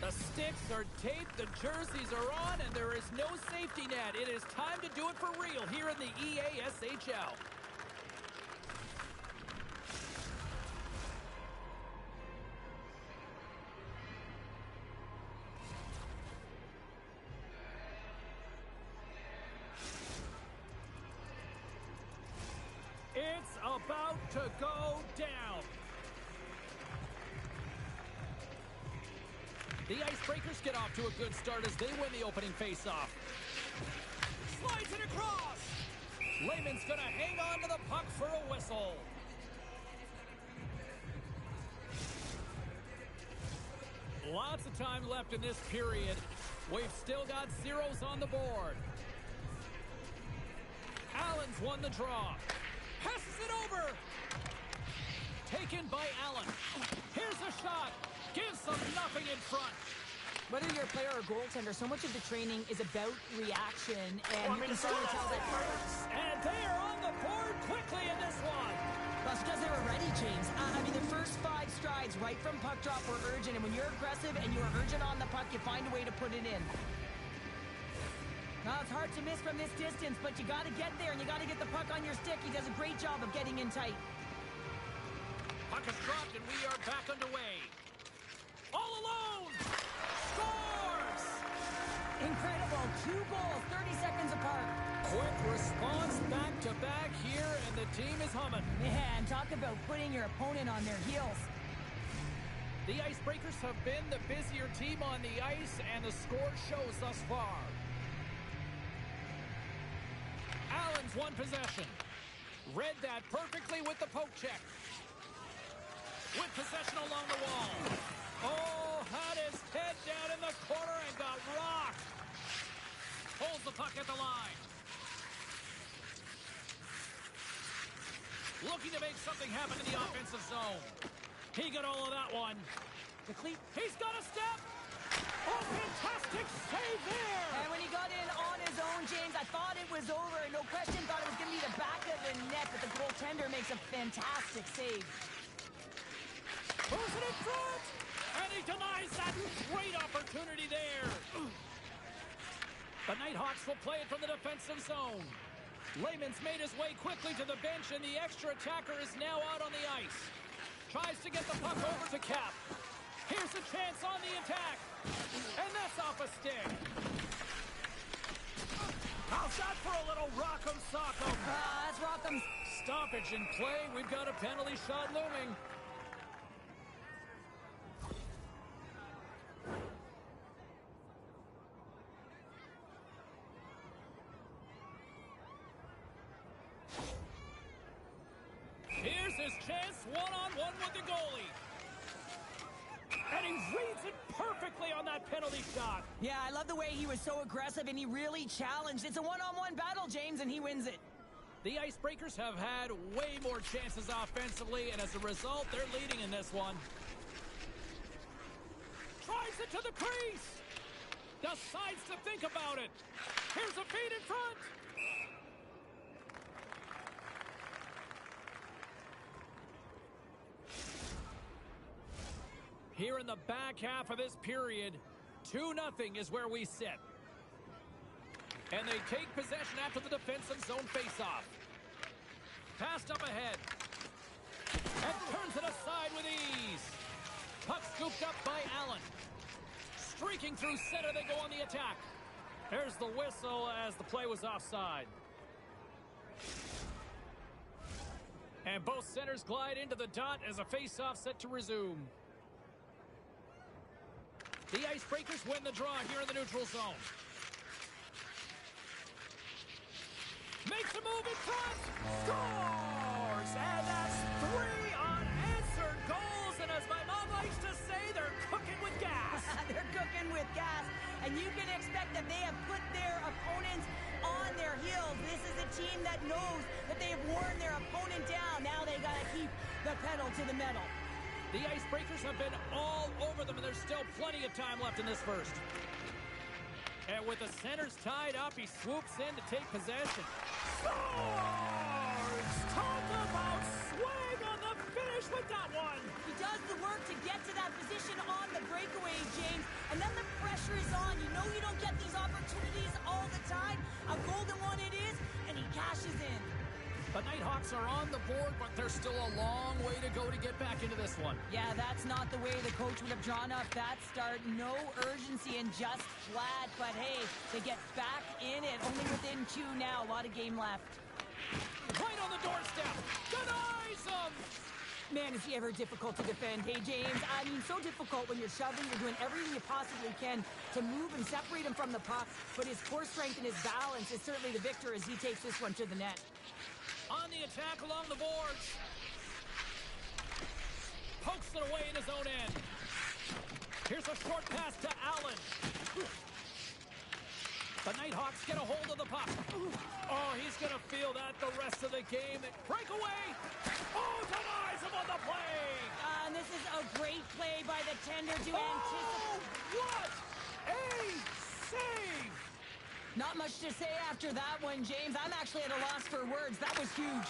The sticks are taped, the jerseys are on, and there is no safety net. It is time to do it for real here in the EASHL. It's about to go down. The Icebreakers get off to a good start as they win the opening faceoff. Slides it across. Lehman's going to hang on to the puck for a whistle. Lots of time left in this period. We've still got zeros on the board. Allen's won the draw. Passes it over. Taken by Allen. Here's a shot. Gives them nothing in front. Whether you're a player or goaltender, so much of the training is about reaction, and you can certainly tell that. And they are on the board quickly in this one. Well, it's because they were ready, James. I mean, the first 5 strides right from puck drop were urgent, and when you're aggressive and you're urgent on the puck, you find a way to put it in. Now, it's hard to miss from this distance, but you got to get there, and you got to get the puck on your stick. He does a great job of getting in tight. Puck is dropped, and we are back underway. All alone! Scores! Incredible. 2 goals, 30 seconds apart. Quick response back-to-back here, and the team is humming. Man, talk about putting your opponent on their heels. The Icebreakers have been the busier team on the ice, and the score shows thus far. Allen's won possession. Read that perfectly with the poke check. With possession along the wall. Oh, had his head down in the corner and got rocked. Holds the puck at the line. Looking to make something happen in the offensive zone. He got all of that one. He's got a step. Oh, fantastic save there. And when he got in on his own, James, I thought it was over. No question, thought it was going to be the back of the net, but the goaltender makes a fantastic save. Who's it in front? And he denies that great opportunity there. The Nighthawks will play it from the defensive zone. Lehman's made his way quickly to the bench, and the extra attacker is now out on the ice. Tries to get the puck over to Cap. Here's a chance on the attack. And that's off a stick. How's that for a little rock'em sock'em? That's rock'em. Stoppage in play. We've got a penalty shot looming. his chance one-on-one with the goalie. And he reads it perfectly on that penalty shot. Yeah, I love the way he was so aggressive and he really challenged. It's a one-on-one battle, James, and he wins it. The Icebreakers have had way more chances offensively, and as a result, they're leading in this one. Tries it to the crease. Decides to think about it. Here's a feed in front. Here in the back half of this period, 2-0 is where we sit. And they take possession after the defensive zone faceoff. Passed up ahead. And turns it aside with ease. Puck scooped up by Allen. Streaking through center, they go on the attack. There's the whistle as the play was offside. And both centers glide into the dot as a faceoff set to resume. The Icebreakers win the draw here in the neutral zone. Makes a move in front. Scores! And that's 3 unanswered goals. And as my mom likes to say, they're cooking with gas. They're cooking with gas. And you can expect that they have put their opponents on their heels. This is a team that knows that they have worn their opponent down. Now they got to keep the pedal to the metal. The Icebreakers have been all over them, and there's still plenty of time left in this first. And with the centers tied up, he swoops in to take possession. Scores! Talk about swing on the finish with that one. He does the work to get to that position on the breakaway, James. And then the pressure is on. You know you don't get these opportunities all the time. A golden one it is, and he cashes in. The Nighthawks are on the board, but there's still a long way to go to get back into this one. Yeah, that's not the way the coach would have drawn up that start. No urgency and just flat. But hey, they get back in it. Only within 2 now. A lot of game left. Right on the doorstep. Denies him. Man, is he ever difficult to defend. Hey, James, I mean, so difficult when you're shoving. You're doing everything you possibly can to move and separate him from the puck. But his core strength and his balance is certainly the victor as he takes this one to the net. On the attack along the boards. Pokes it away in his own end. Here's a short pass to Allen. The Nighthawks get a hold of the puck. Oh, he's going to feel that the rest of the game. Breakaway. Oh, denies him on the play. And this is a great play by the tender to Oh, what a save. Not much to say after that one, James. I'm actually at a loss for words. That was huge.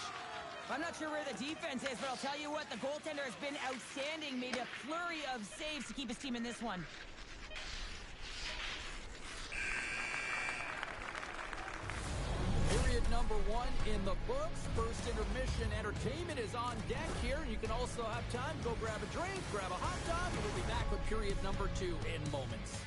I'm not sure where the defense is, but I'll tell you what, the goaltender has been outstanding. Made a flurry of saves to keep his team in this one. Period number 1 in the books. First intermission entertainment is on deck here. You can also have time to go grab a drink, grab a hot dog, and we'll be back with period number 2 in moments.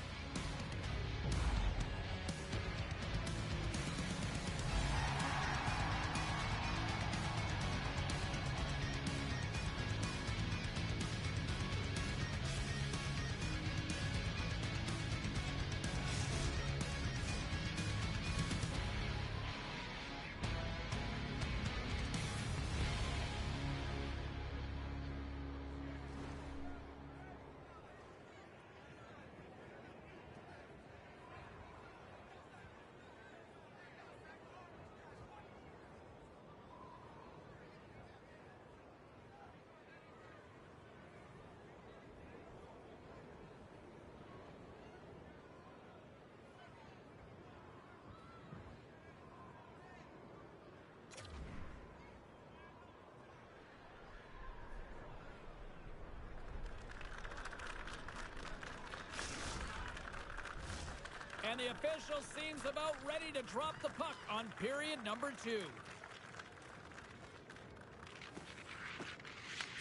And the official seems about ready to drop the puck on period number 2.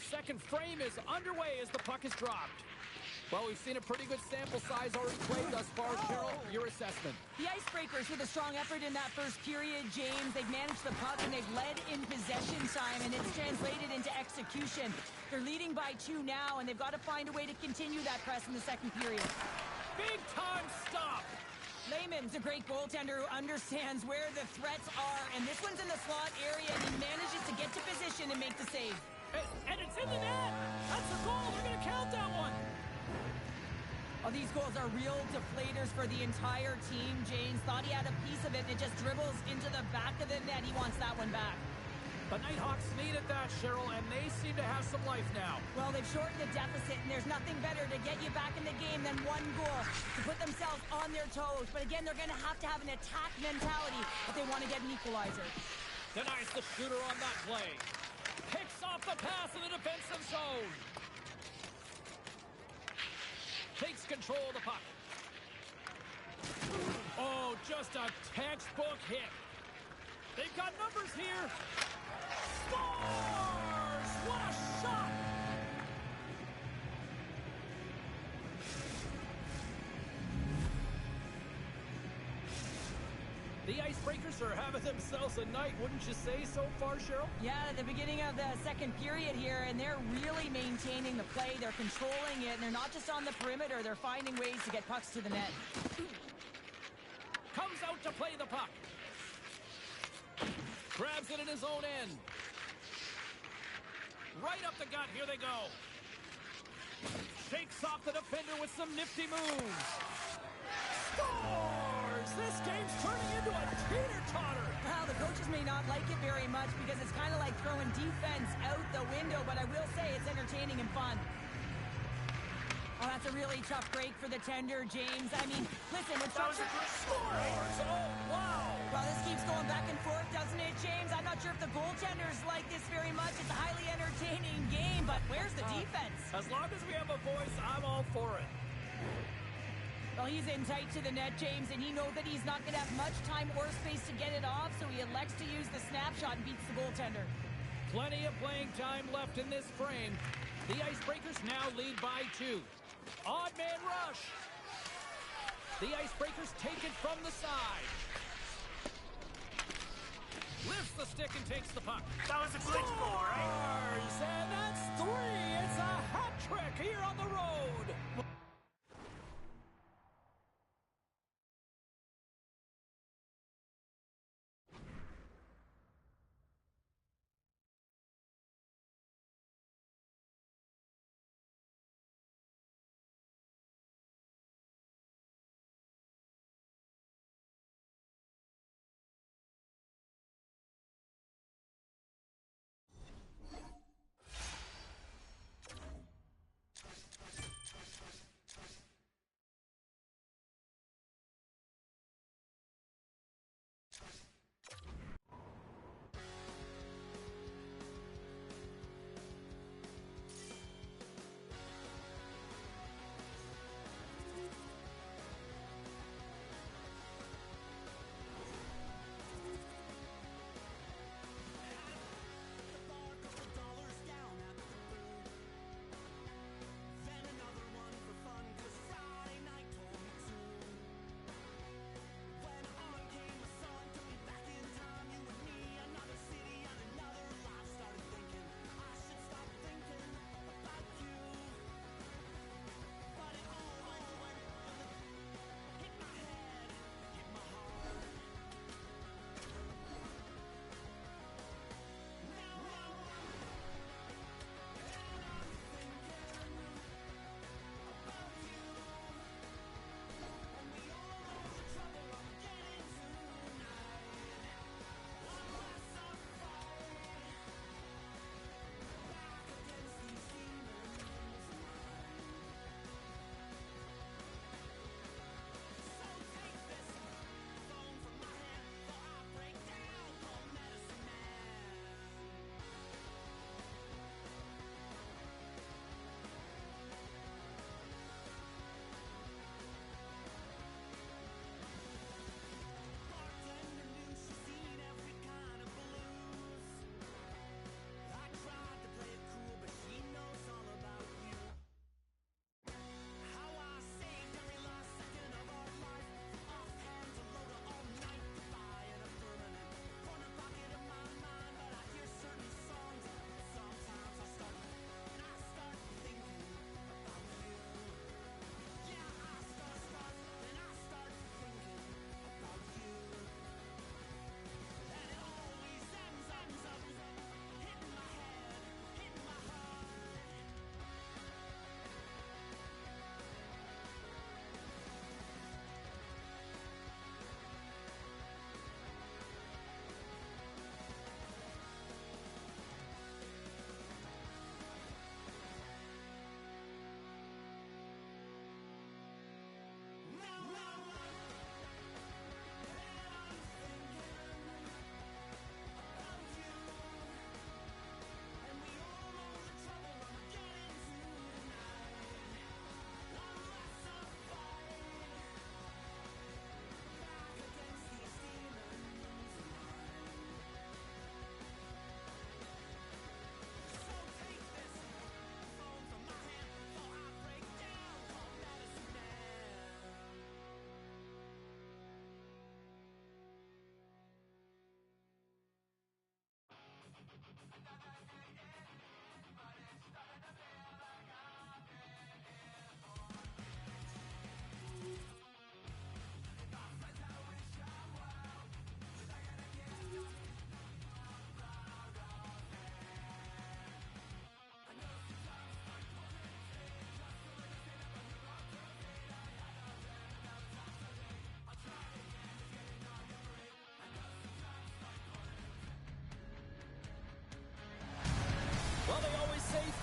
Second frame is underway as the puck is dropped. Well, we've seen a pretty good sample size already played thus far. Cheryl, your assessment. The Icebreakers with a strong effort in that first period, James. They've managed the puck and they've led in possession time, and it's translated into execution. They're leading by 2 now, and they've got to find a way to continue that press in the second period. Big time stop. Lehman's a great goaltender who understands where the threats are, and this one's in the slot area, and he manages to get to position and make the save. And it's in the net. That's a goal. They're going to count that one. Oh, these goals are real deflators for the entire team. James thought he had a piece of it, and it just dribbles into the back of the net. He wants that one back. The Nighthawks needed that, Cheryl, and they seem to have some life now. Well, they've shortened the deficit, and there's nothing better to get you back in the game than one goal to put themselves on their toes. But again, they're going to have an attack mentality if they want to get an equalizer. Denies the shooter on that play. Picks off the pass in the defensive zone. Takes control of the puck. Oh, just a textbook hit. They've got numbers here. Scores! What a shot! The Icebreakers are having themselves a night, wouldn't you say, so far, Cheryl? Yeah, at the beginning of the second period here, and they're really maintaining the play. They're controlling it, and they're not just on the perimeter. They're finding ways to get pucks to the net. Comes out to play the puck. Grabs it in his own end. Right up the gut. Here they go. Shakes off the defender with some nifty moves. Scores! This game's turning into a teeter-totter. Well, the coaches may not like it very much because it's kind of like throwing defense out the window, but I will say it's entertaining and fun. Oh, that's a really tough break for the tender, James. I mean, listen, when structure... Scores! Oh, wow! Well, this keeps going back and forth, doesn't it, James? I'm not sure if the goaltenders like this very much. It's a highly entertaining game, but where's the defense? As long as we have a voice, I'm all for it. Well, he's in tight to the net, James, and he knows that he's not going to have much time or space to get it off, so he elects to use the snapshot and beats the goaltender. Plenty of playing time left in this frame. The Icebreakers now lead by 2. Odd man rush. The Icebreakers take it from the side. Lifts the stick and takes the puck. That was a good goal, right? Scores! And that's 3. It's a hat trick here on the road.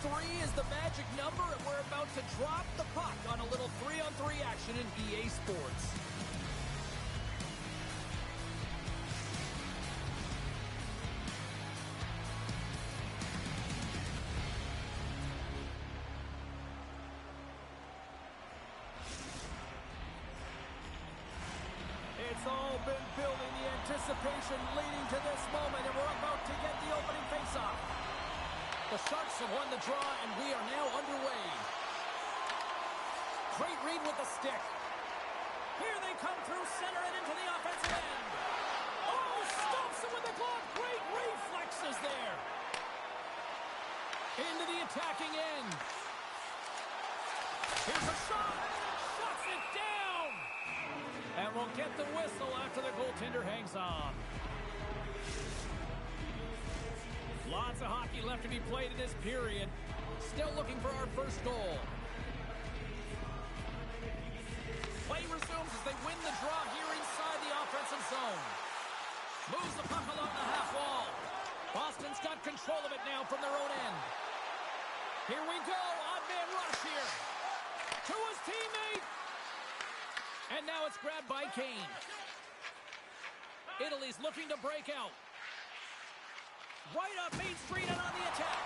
Three is the magic number, and we're about to drop the puck on a little 3-on-3 action in EA Sports. It's all been building, the anticipation leading to this moment, and we're about to get the opening faceoff. The Sharks have won the draw, and we are now underway. Great read with the stick. Here they come through center and into the offensive end. Oh, stops him with the glove. Great reflexes there. Into the attacking end. Here's a shot. Shuts it down. And we'll get the whistle after the goaltender hangs on. Lots of hockey left to be played in this period. Still looking for our first goal. Play resumes as they win the draw here inside the offensive zone. Moves the puck along the half wall. Boston's got control of it now from their own end. Here we go. Odd man rush here. To his teammate. And now it's grabbed by Kane. Italy's looking to break out. Right up Main Street and on the attack.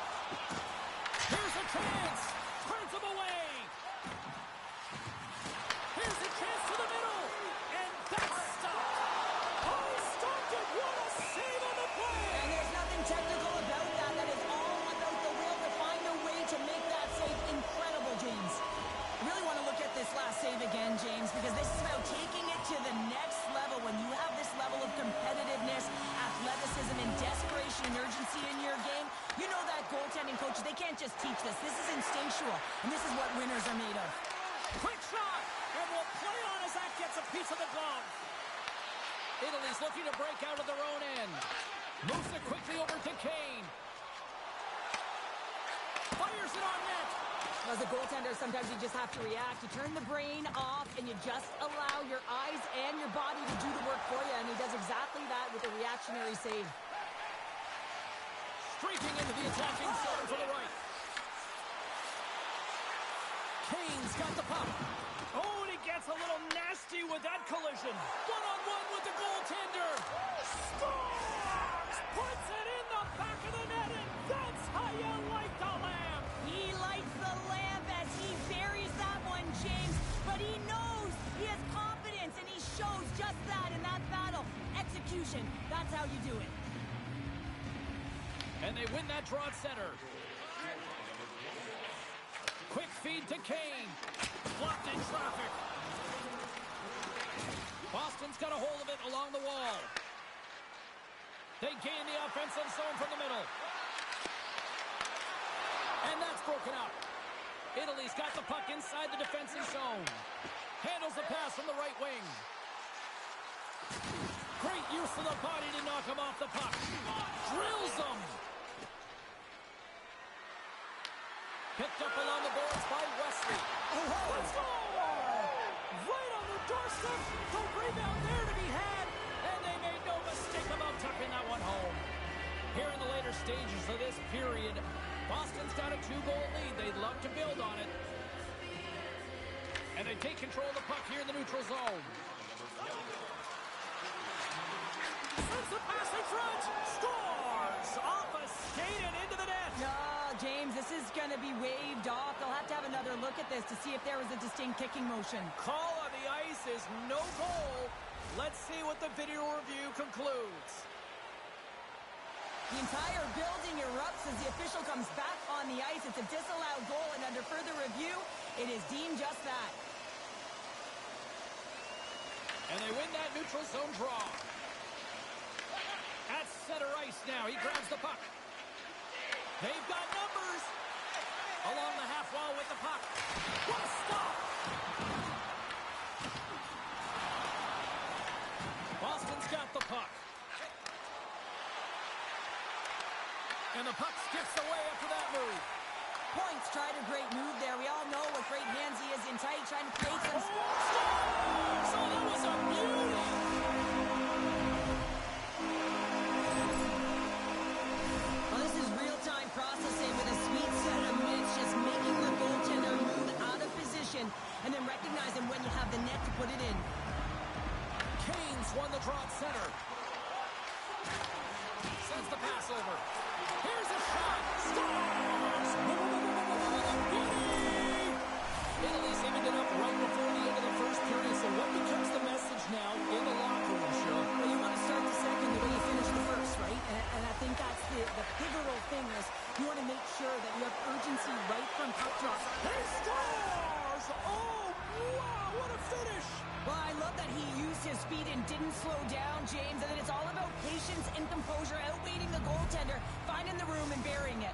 Here's a chance. Turns him away. Here's a chance to the middle. And that's stopped. Oh, he stopped it. What a save on the play. And there's nothing technical about that. That is all about the will to find a way to make that save incredible, James. I really want to look at this last save again, James, because this is about taking it to the next level. When you have this level of competitiveness, athleticism, and desperation and urgency in your game, you know that goaltending coaches, they can't just teach this. This is instinctual, and this is what winners are made of. Quick shot, and we'll play on as that gets a piece of the glove. Italy's looking to break out of their own end. Moves it quickly over to Kane. Fires it on net. As a goaltender, sometimes you just have to react. You turn the brain off, and you just allow your eyes and your body to do the work for you, and he does exactly that with a reactionary save. Streaking into the attacking zone to the right. Kane's got the puck. Oh, and he gets a little nasty with that collision. One-on-one with the goaltender. Scores! Puts it in the back of the net, and that's how you light the lamp. He lights the lamp as he buries that one, James, but he knows he has confidence, and he shows just that in that battle. Execution, that's how you do it. And they win that draw at center. Quick feed to Kane. Blocked in traffic. Boston's got a hold of it along the wall. They gain the offensive zone from the middle. And that's broken up. Italy's got the puck inside the defensive zone. Handles the pass from the right wing. Great use of the body to knock him off the puck. Drills him. Picked up along the boards by Wesley. Let's go! Right on the doorstep. The rebound there to be had. And they made no mistake about tucking that one home. Here in the later stages of this period, Boston's got a 2-goal lead. They'd love to build on it. And they take control of the puck here in the neutral zone. Sends the pass in front. Scores! Off a skate and into the net. No, James, this is going to be waved off. They'll have to have another look at this to see if there was a distinct kicking motion. Call on the ice is no goal. Let's see what the video review concludes. The entire building erupts as the official comes back on the ice. It's a disallowed goal, and under further review, it is deemed just that. And they win that neutral zone draw. At center ice now. He grabs the puck. They've got numbers. Along the half wall with the puck. What a stop! Boston's got the puck. And the puck skips away after that move. Points tried a great move there. We all know what great hands he is in tight, trying to create some... So that was a beauty! Well, this is real-time processing with a sweet set of draw at center. Sends the pass over. Here's a shot. Scores! Italy's evened it up right before the end of the first period. So what becomes the message now in the locker room, Cheryl? Well, you want to start the second the way you finish the first, right? And I think that's the pivotal thing is you want to make sure that you have urgency right from puck drop. He scores! Oh, wow, what a finish! Well, I love that he used his speed and didn't slow down, James. And then it's all about patience and composure, outweighing the goaltender, finding the room and burying it.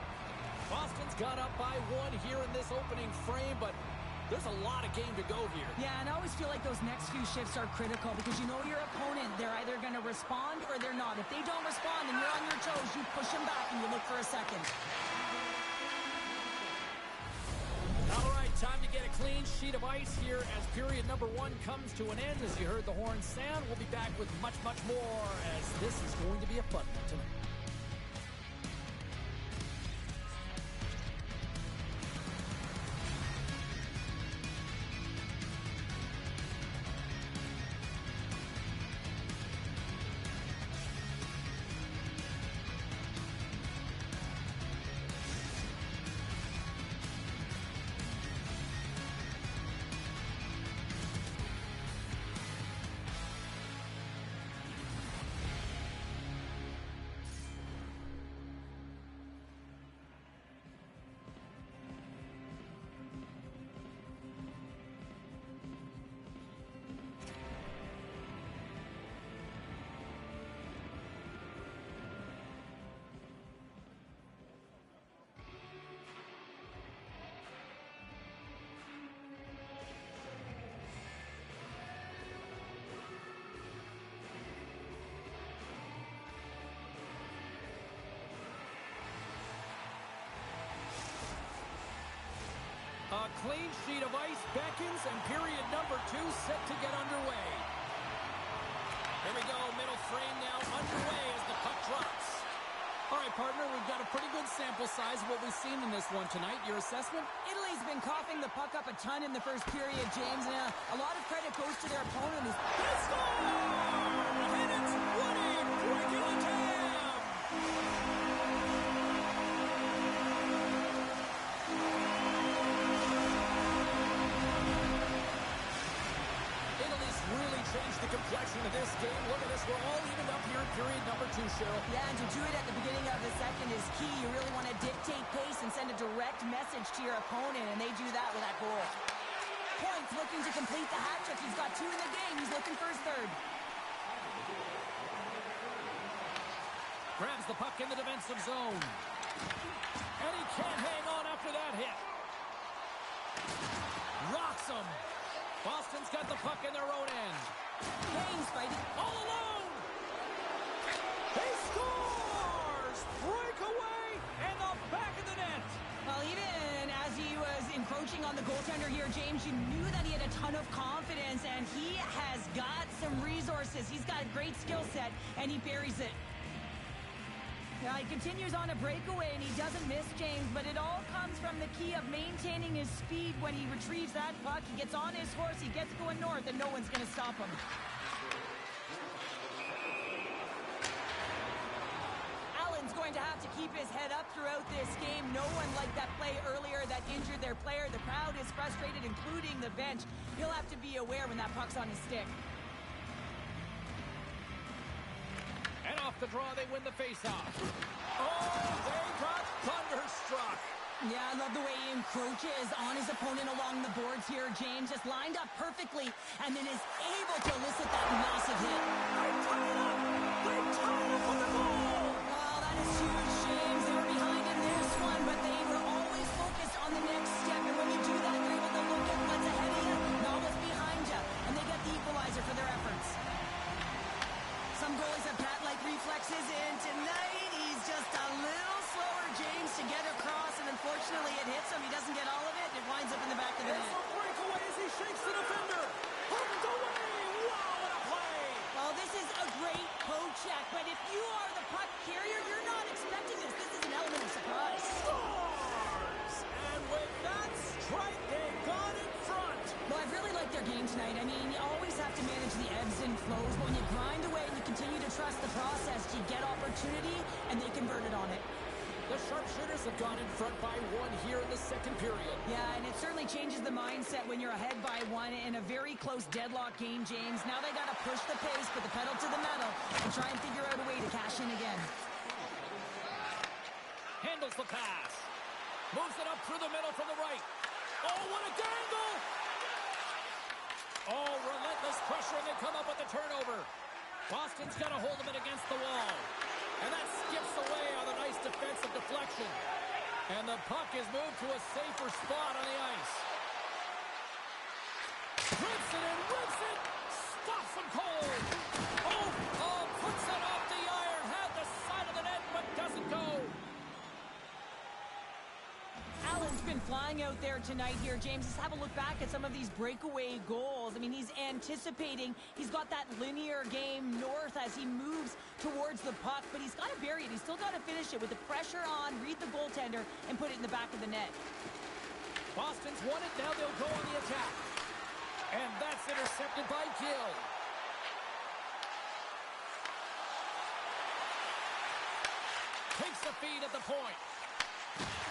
Boston's got up by one here in this opening frame, but there's a lot of game to go here. Yeah, and I always feel like those next few shifts are critical because you know your opponent, they're either going to respond or they're not. If they don't respond and you're on your toes, you push them back and you look for a second. All right, time to get a clean sheet of ice here as period number one comes to an end. As you heard the horn sound, we'll be back with much, much more as this is going to be a fun one tonight. A clean sheet of ice beckons, and period number two set to get underway. Here we go, middle frame now underway as the puck drops. All right, partner, we've got a pretty good sample size of what we've seen in this one tonight. Your assessment? Italy's been coughing the puck up a ton in the first period, James, and a lot of credit goes to their opponent. They score! And it's Woody breaking the jam! Really changed the complexion of this game. Look at this. We're all evened up here in period number two, Cheryl. Yeah, and to do it at the beginning of the second is key. You really want to dictate pace and send a direct message to your opponent, and they do that with that goal. Points looking to complete the hat trick. He's got two in the game. He's looking for his third. Grabs the puck in the defensive zone. And he can't hang on after that hit. Rocks him. Boston's got the puck in their own end. Kane's fighting All alone! He scores! Breakaway and the back of the net! Well, even as he was encroaching on the goaltender here, James, you knew that he had a ton of confidence, and he has got some resources. He's got a great skill set, and he buries it. Yeah, he continues on a breakaway, and he doesn't miss, James, but it all comes from the key of maintaining his speed when he retrieves that puck. He gets on his horse, he gets going north, and no one's going to stop him. Allen's going to have to keep his head up throughout this game. No one liked that play earlier that injured their player. The crowd is frustrated, including the bench. He'll have to be aware when that puck's on his stick. And off the draw, they win the faceoff. Oh, they got thunderstruck. Yeah, I love the way he encroaches on his opponent along the boards here, James. Just lined up perfectly and then is able to elicit that massive hit. They tie it up! They tie it up with the goal! Oh, that is huge, James. They were behind in this one, but they were always focused on the next step. And when you do that, you're able to look at what's ahead of you, not what's behind you. And they get the equalizer for their efforts. Some goalies have bat-like reflexes, and tonight he's just a little slower, James, to get across, and unfortunately it hits him. He doesn't get all of it. It winds up in the back of the net. It's a breakaway as he shakes the defender. Hooked away. Wow, what a play. Well, this is a great poke check, but if you are the puck carrier, you're not expecting this. This is an element of surprise. Scores! And with that strike, they got in front. Well, I've really liked their game tonight. I mean, you always have to manage the ebbs and flows, but when you grind away the process. You get opportunity, and they converted on it. The sharpshooters have gone in front by 1 here in the second period. Yeah, and it certainly changes the mindset when you're ahead by 1 in a very close deadlock game, James. Now they got to push the pace, put the pedal to the metal, and try and figure out a way to cash in again. Handles the pass. Moves it up through the middle from the right. Oh, what a dangle! Oh, relentless pressure, and they come up with the turnover. Boston's got to hold them against the wall. And that skips away on a nice defensive deflection. And the puck is moved to a safer spot on the ice. Rips it and rips it. Stops him cold. Oh, puts it off the iron. Had the side of the net, but doesn't go. Allen's been flying out there tonight here, James. Let's have a look back at some of these breakaway goals. I mean, he's anticipating. He's got that linear game north as he moves towards the puck, but he's got to bury it. He's still got to finish it with the pressure on, read the goaltender, and put it in the back of the net. Boston's won it. Now they'll go on the attack. And that's intercepted by Gill. Takes the feed at the point.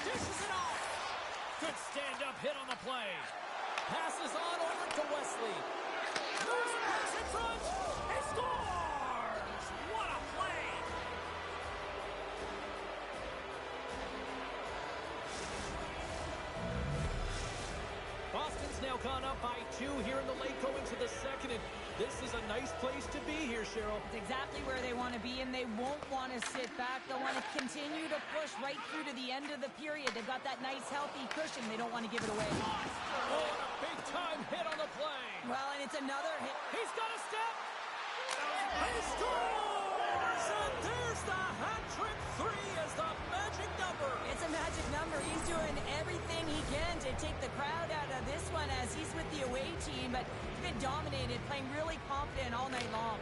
Dishes it off. Good stand-up hit on the play. Passes on over to Wesley. Moves the pass in front. He scores! What a play! Boston's now gone up by 2 here in the late going to the second. And this is a nice place to be here, Cheryl. It's exactly where they want to be, and they won't want to sit back. They'll want to continue to push right through to the end of the period. They've got that nice, healthy cushion. They don't want to give it away. Oh, and a big-time hit on the play. Well, and it's another hit. He's got a step. He scores! And there's the hat trick. 3 is the magic number. It's a magic number. He's doing everything he can to take the crowd out of this one as he's with the away team, but he's been dominated, playing really confident all night long.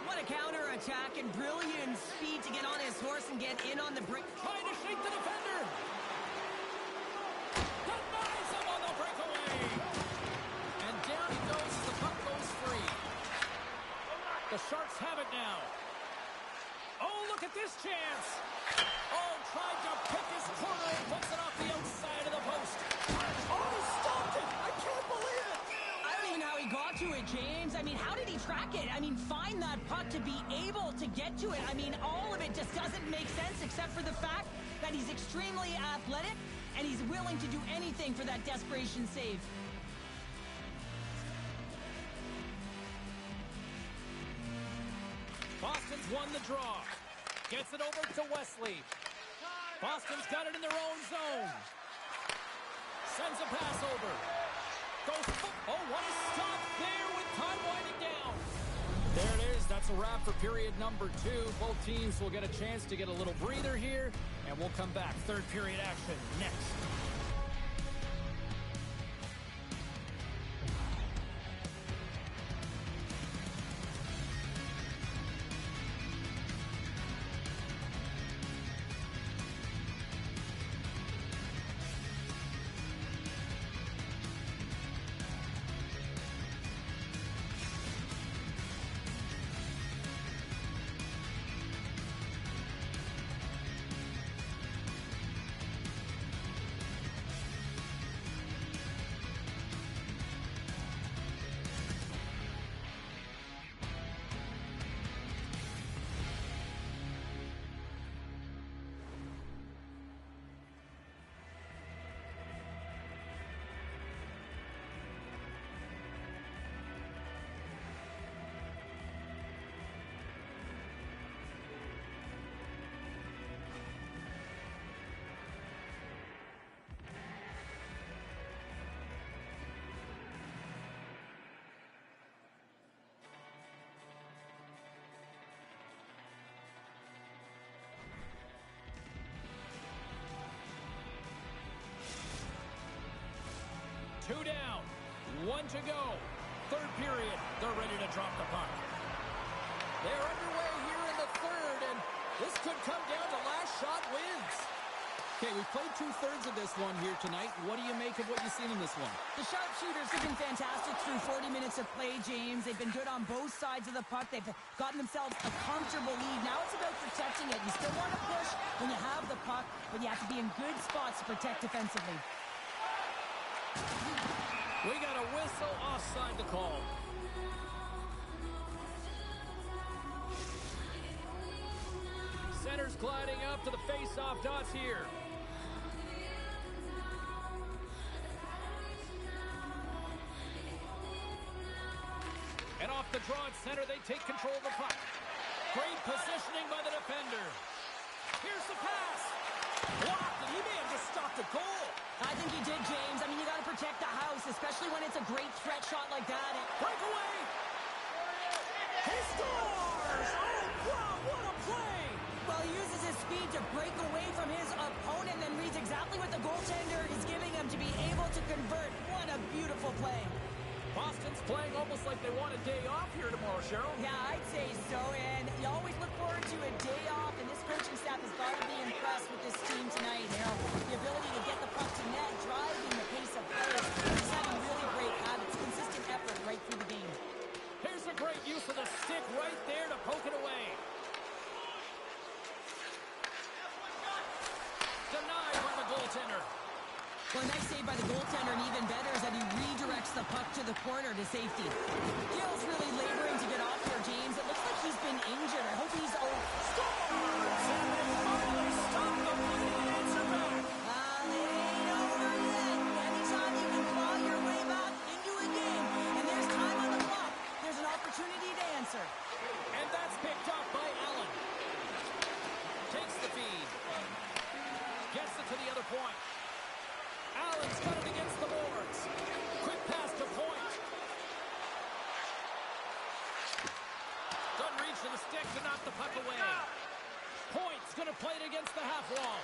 What a counter-attack and brilliant speed to get on his horse and get in on the break. Trying to shake the defender. Denies him on the breakaway. And down he goes as the puck goes free. The Sharks have it now. Oh, look at this chance. Oh, tried to pick his corner and puts it off the outside of the post. Oh, he stopped it. I can't believe it. I don't even know how he got to it, James. I mean, how did he track it? I mean, find that puck to be able to get to it. I mean, all of it just doesn't make sense except for the fact that he's extremely athletic and he's willing to do anything for that desperation save. Boston's won the draw. Gets it over to Wesley. Boston's got it in their own zone. Sends a pass over. Goes. Oh, what a stop there with time winding down. There it is. That's a wrap for period number 2. Both teams will get a chance to get a little breather here, and we'll come back. Third period action next. Two down, 1 to go. Third period, they're ready to drop the puck. They're underway here in the third, and this could come down to last shot wins. Okay, we've played two-thirds of this one here tonight. What do you make of what you've seen in this one? The sharpshooters have been fantastic through 40 minutes of play, James. They've been good on both sides of the puck. They've gotten themselves a comfortable lead. Now it's about protecting it. You still want to push when you have the puck, but you have to be in good spots to protect defensively. We got a whistle offside the call. Center's gliding up to the face-off dots here. And off the draw at center, they take control of the puck. Great positioning by the defender. Here's the pass. Blocked, and he may have just stopped a goal. I think he did, James. I mean, you got to protect the house, especially when it's a great threat shot like that. Breakaway. He scores! Oh, wow, what a play! Well, he uses his speed to break away from his opponent, then reads exactly what the goaltender is giving him to be able to convert. What a beautiful play. Boston's playing almost like they want a day off here tomorrow, Cheryl. Yeah, I'd say so, and you always look forward to a day off, and this coaching staff has got to be impressed with this team tonight. You know, the ability to get the puck to net, driving the pace of play, just having really great habits, consistent effort right through the game. Here's a great use of the stick right there to poke it away. Denied by the goaltender. Well, a nice save by the goaltender, and even better is that he redirects the puck to the corner to safety. Gill's really laboring to get off here, James. It looks like he's been injured. I hope he's Scores! And they finally stop the bleeding and answer back. It ain't over yet. Anytime you can claw your way back into a game, and there's time on the clock, there's an opportunity to answer. And that's picked up by Allen. Takes the feed. Gets it to the other point. Allen's got it against the boards. Quick pass to Point. Doesn't reach to the stick to knock the puck away. Point's going to play it against the half wall.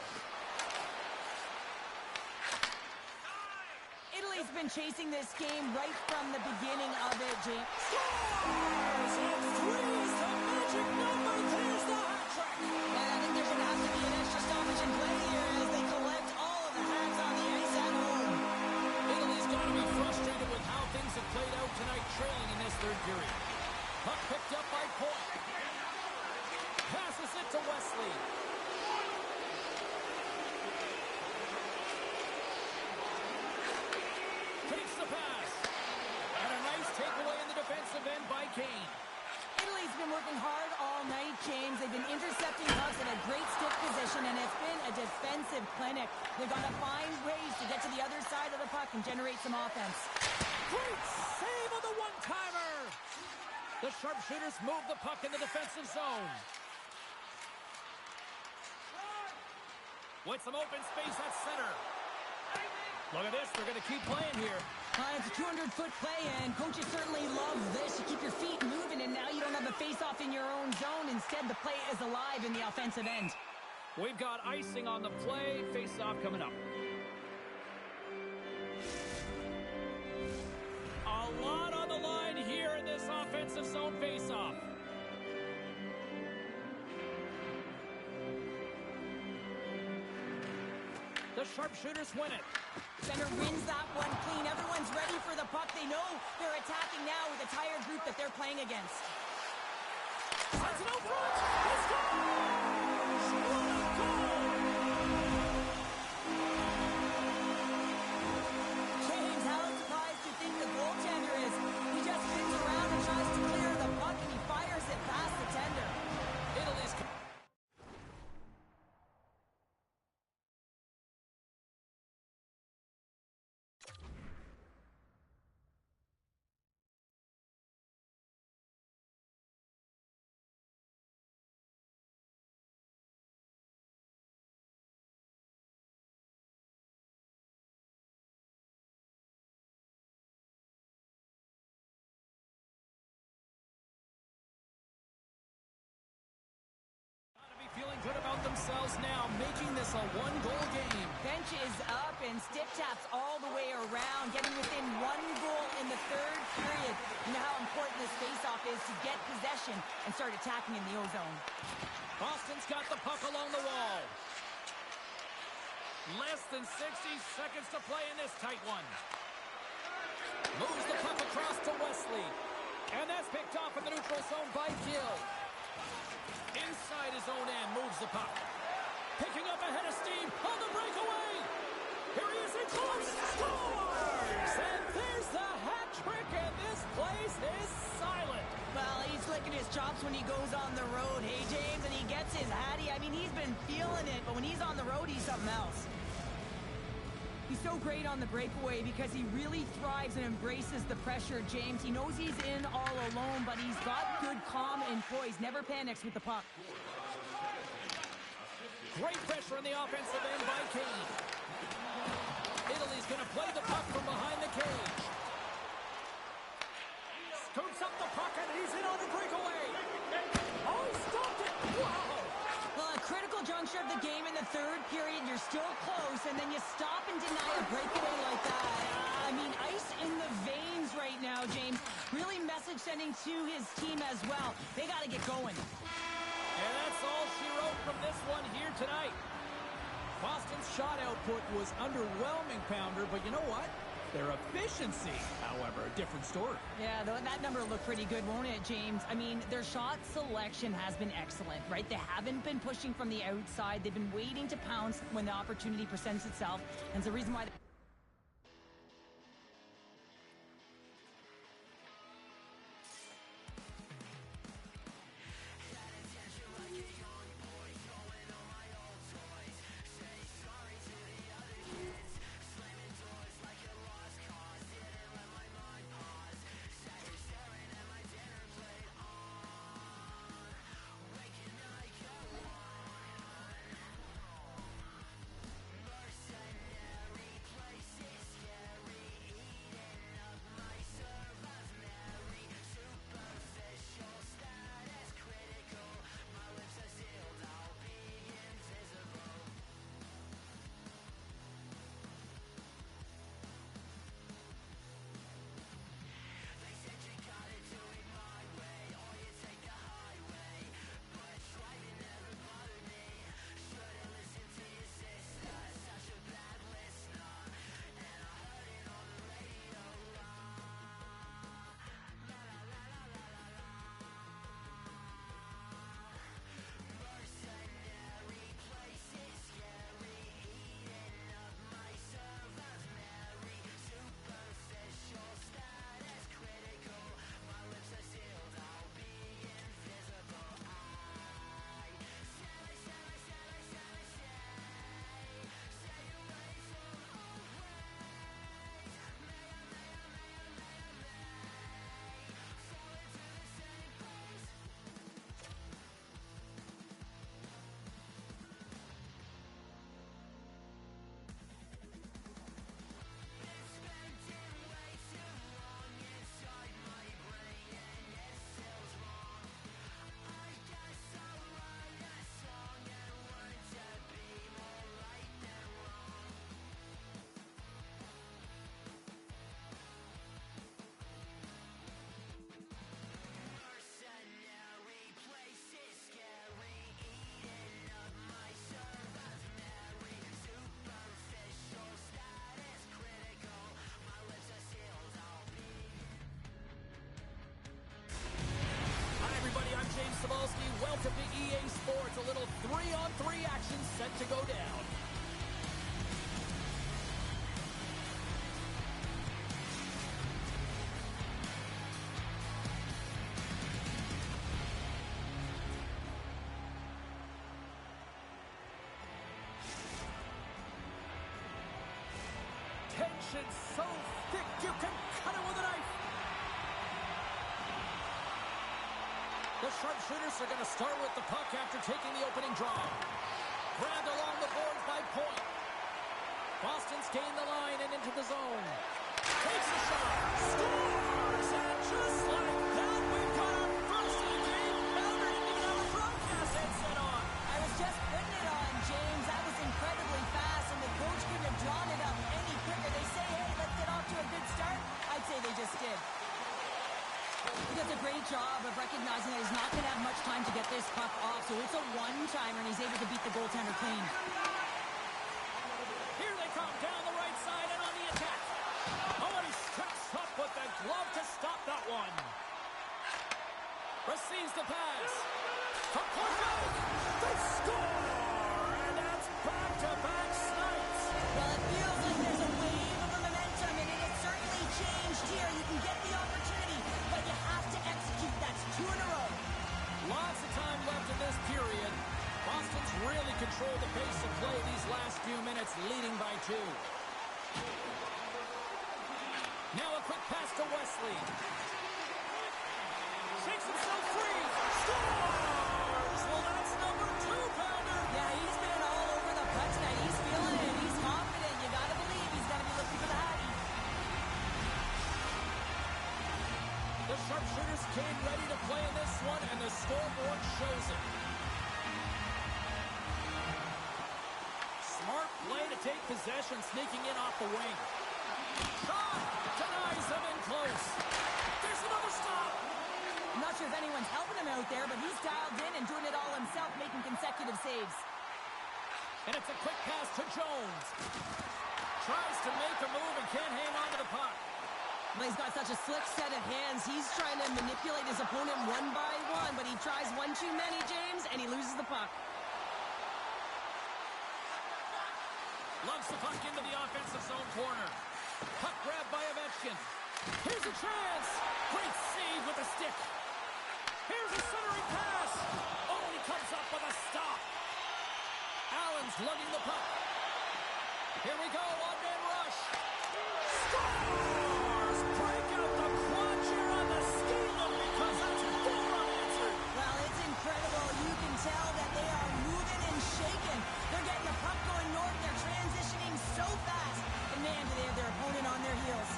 Italy's been chasing this game right from the beginning of it, James. Scores! It's threes, the magic number. There's the hat trick. And I think there's going to have to be an extra stoppage in play here as they collect all of the hats on the ice at home. Italy's got to be frustrated with how things have played out tonight, trailing in this third period. Puck picked up by Point. Passes it to Wesley. Takes the pass. And a nice takeaway in the defensive end by Kane. Italy's been working hard all night, James. They've been intercepting pucks in a great stick position, and it's been a defensive clinic. They've got to find ways to get to the other side of the puck and generate some offense. Great save on the one-timer. The sharpshooters move the puck in the defensive zone. With some open space at center. Look at this. They're going to keep playing here. It's a 200-foot play, and coaches certainly love this. You keep your feet moving, and now you don't have a face-off in your own zone. Instead, the play is alive in the offensive end. We've got icing on the play. Face-off coming up. A lot on the line here in this offensive zone face-off. The sharpshooters win it. Center wins that one clean. Everyone's ready for the puck. They know they're attacking now with a tired group that they're playing against. Sends it out front. He scores! What a goal! James, how surprised do you think the goaltender is? He just spins around and tries to clear the puck, and he fires it past the tender. Italy's... Feeling good about themselves now, making this a one-goal game. Bench is up and stick taps all the way around, getting within one goal in the third period. You know how important this faceoff is to get possession and start attacking in the O-zone. Boston's got the puck along the wall. Less than 60 seconds to play in this tight one. Moves the puck across to Wesley. And that's picked off in the neutral zone by Gill. Inside his own end, moves the puck. Picking up ahead of steam on the breakaway. Here he is in close. Scores! And there's the hat trick, and this place is silent. Well, he's licking his chops when he goes on the road, hey, James, and he gets his hattie. I mean, he's been feeling it, but when he's on the road, he's something else. He's so great on the breakaway because he really thrives and embraces the pressure, James. He knows he's in all alone, but he's got good calm and poise. Never panics with the puck. Great pressure in the offensive end by Kane. Italy's going to play the puck from behind the cage. Scoops up the puck, and he's in on the breakaway. Oh, he stopped it. Wow. Well, a critical juncture of the game in the third period. You're still close, and then you stop and deny a breakaway like that. I mean, ice in the veins right now, James. Really message sending to his team as well. They got to get going. And that's all she wrote from this one here tonight. Boston's shot output was underwhelming, Pounder, but you know what? Their efficiency, however, a different story. Yeah, that number looked pretty good, won't it, James? I mean, their shot selection has been excellent, right? They haven't been pushing from the outside. They've been waiting to pounce when the opportunity presents itself. And it's the reason why... Welcome to EA Sports. A little 3-on-3 action set to go down. Tension so thick you can cut it with a knife. The sharpshooters are going to start with the puck after taking the opening draw. Grabbed along the boards by Point. Boston's gained the line and into the zone. Takes a shot. Scores! And just like that, we've got our first game. Pounder didn't even have a broadcast headset on. I was just putting it on, James. That was incredibly fast, and the coach couldn't have drawn it up any quicker. They say, hey, let's get off to a good start. I'd say they just did. He does a great job of recognizing that he's not going to have much time to get this puck off, so it's a one-timer, and he's able to beat the goaltender clean. nicely. Shakes himself free. Scores! Well, that's number 2-pounder. Yeah, he's been all over the puck tonight. He's feeling it. He's confident. You got to believe he's going to be looking for the Hattie. The sharpshooters came ready to play in this one, and the scoreboard shows it. Smart play to take possession, sneaking in off the wing. Shot! Denies him in close. There's another stop. I'm not sure if anyone's helping him out there, but he's dialed in and doing it all himself, making consecutive saves. And it's a quick pass to Jones. Tries to make a move and can't hang on to the puck. Well, he's got such a slick set of hands. He's trying to manipulate his opponent one by one, but he tries one too many, James, and he loses the puck. Lugs the puck into the offensive zone corner. Puck grabbed by Ovechkin. Here's a chance. Great save with a stick. Here's a centering pass. Oh, he comes up with a stop. Allen's lugging the puck. Here we go, one-man rush. Scores! Break out the clutch here on the steal because that's four unanswered. Well, it's incredible. You can tell that they are moving and shaking. They're getting the puck going north. They're transitioning so fast. And man, do they have their opponent on their heels.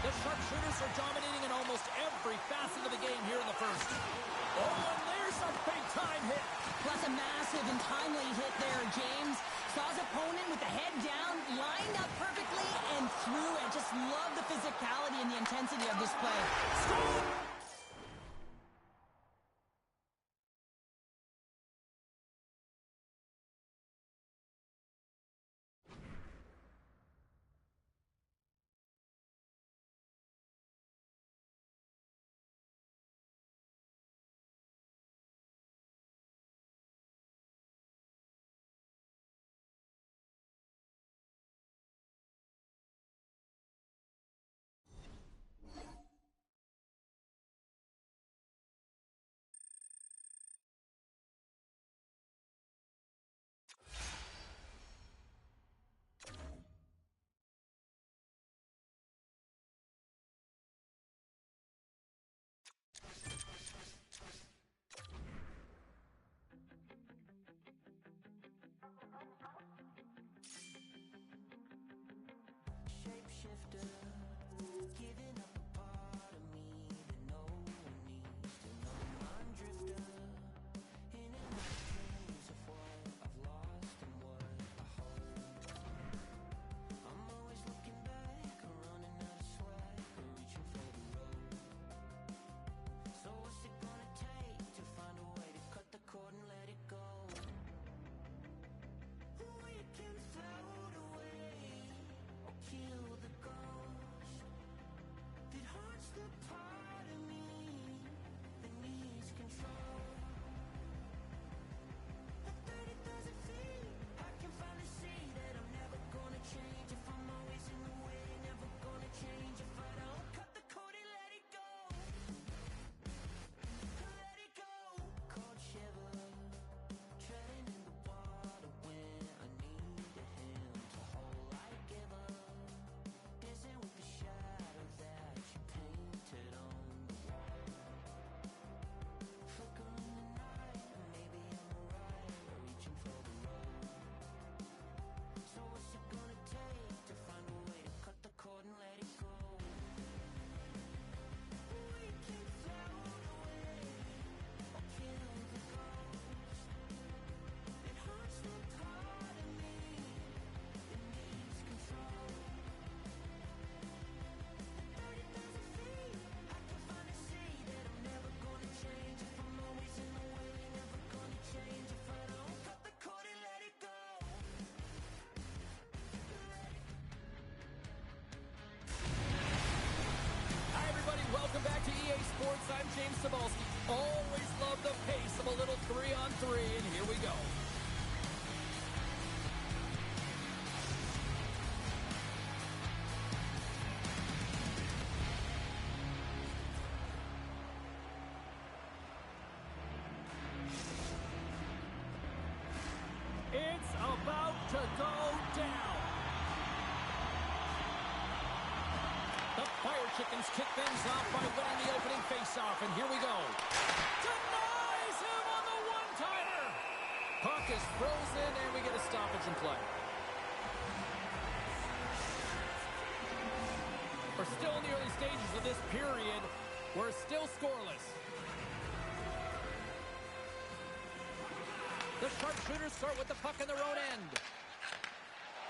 The sharpshooters are dominating in almost every facet of the game here in the first. Oh, and there's a big-time hit. Plus a massive and timely hit there, James. Saw his opponent with the head down, lined up perfectly, and threw it. Just love the physicality and the intensity of this play. Score! I'm James Cebulski. Always love the pace of a little 3-on-3, and here we go. It's about to go down. The fire Chickens kick things off by winning the opening faceoff, and here we go. Denies him on the one-timer. Puck is frozen, and we get a stoppage in play. We're still in the early stages of this period. We're still scoreless. The sharpshooters start with the puck in their own end.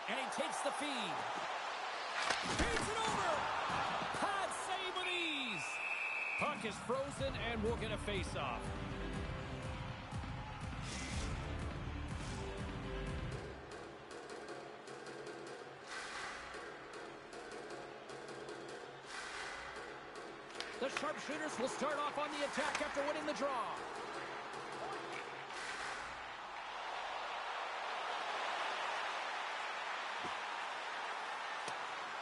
And he takes the feed. Feeds it over. Pad save with ease. Puck is frozen, and we'll get a face-off. The sharpshooters will start off on the attack after winning the draw.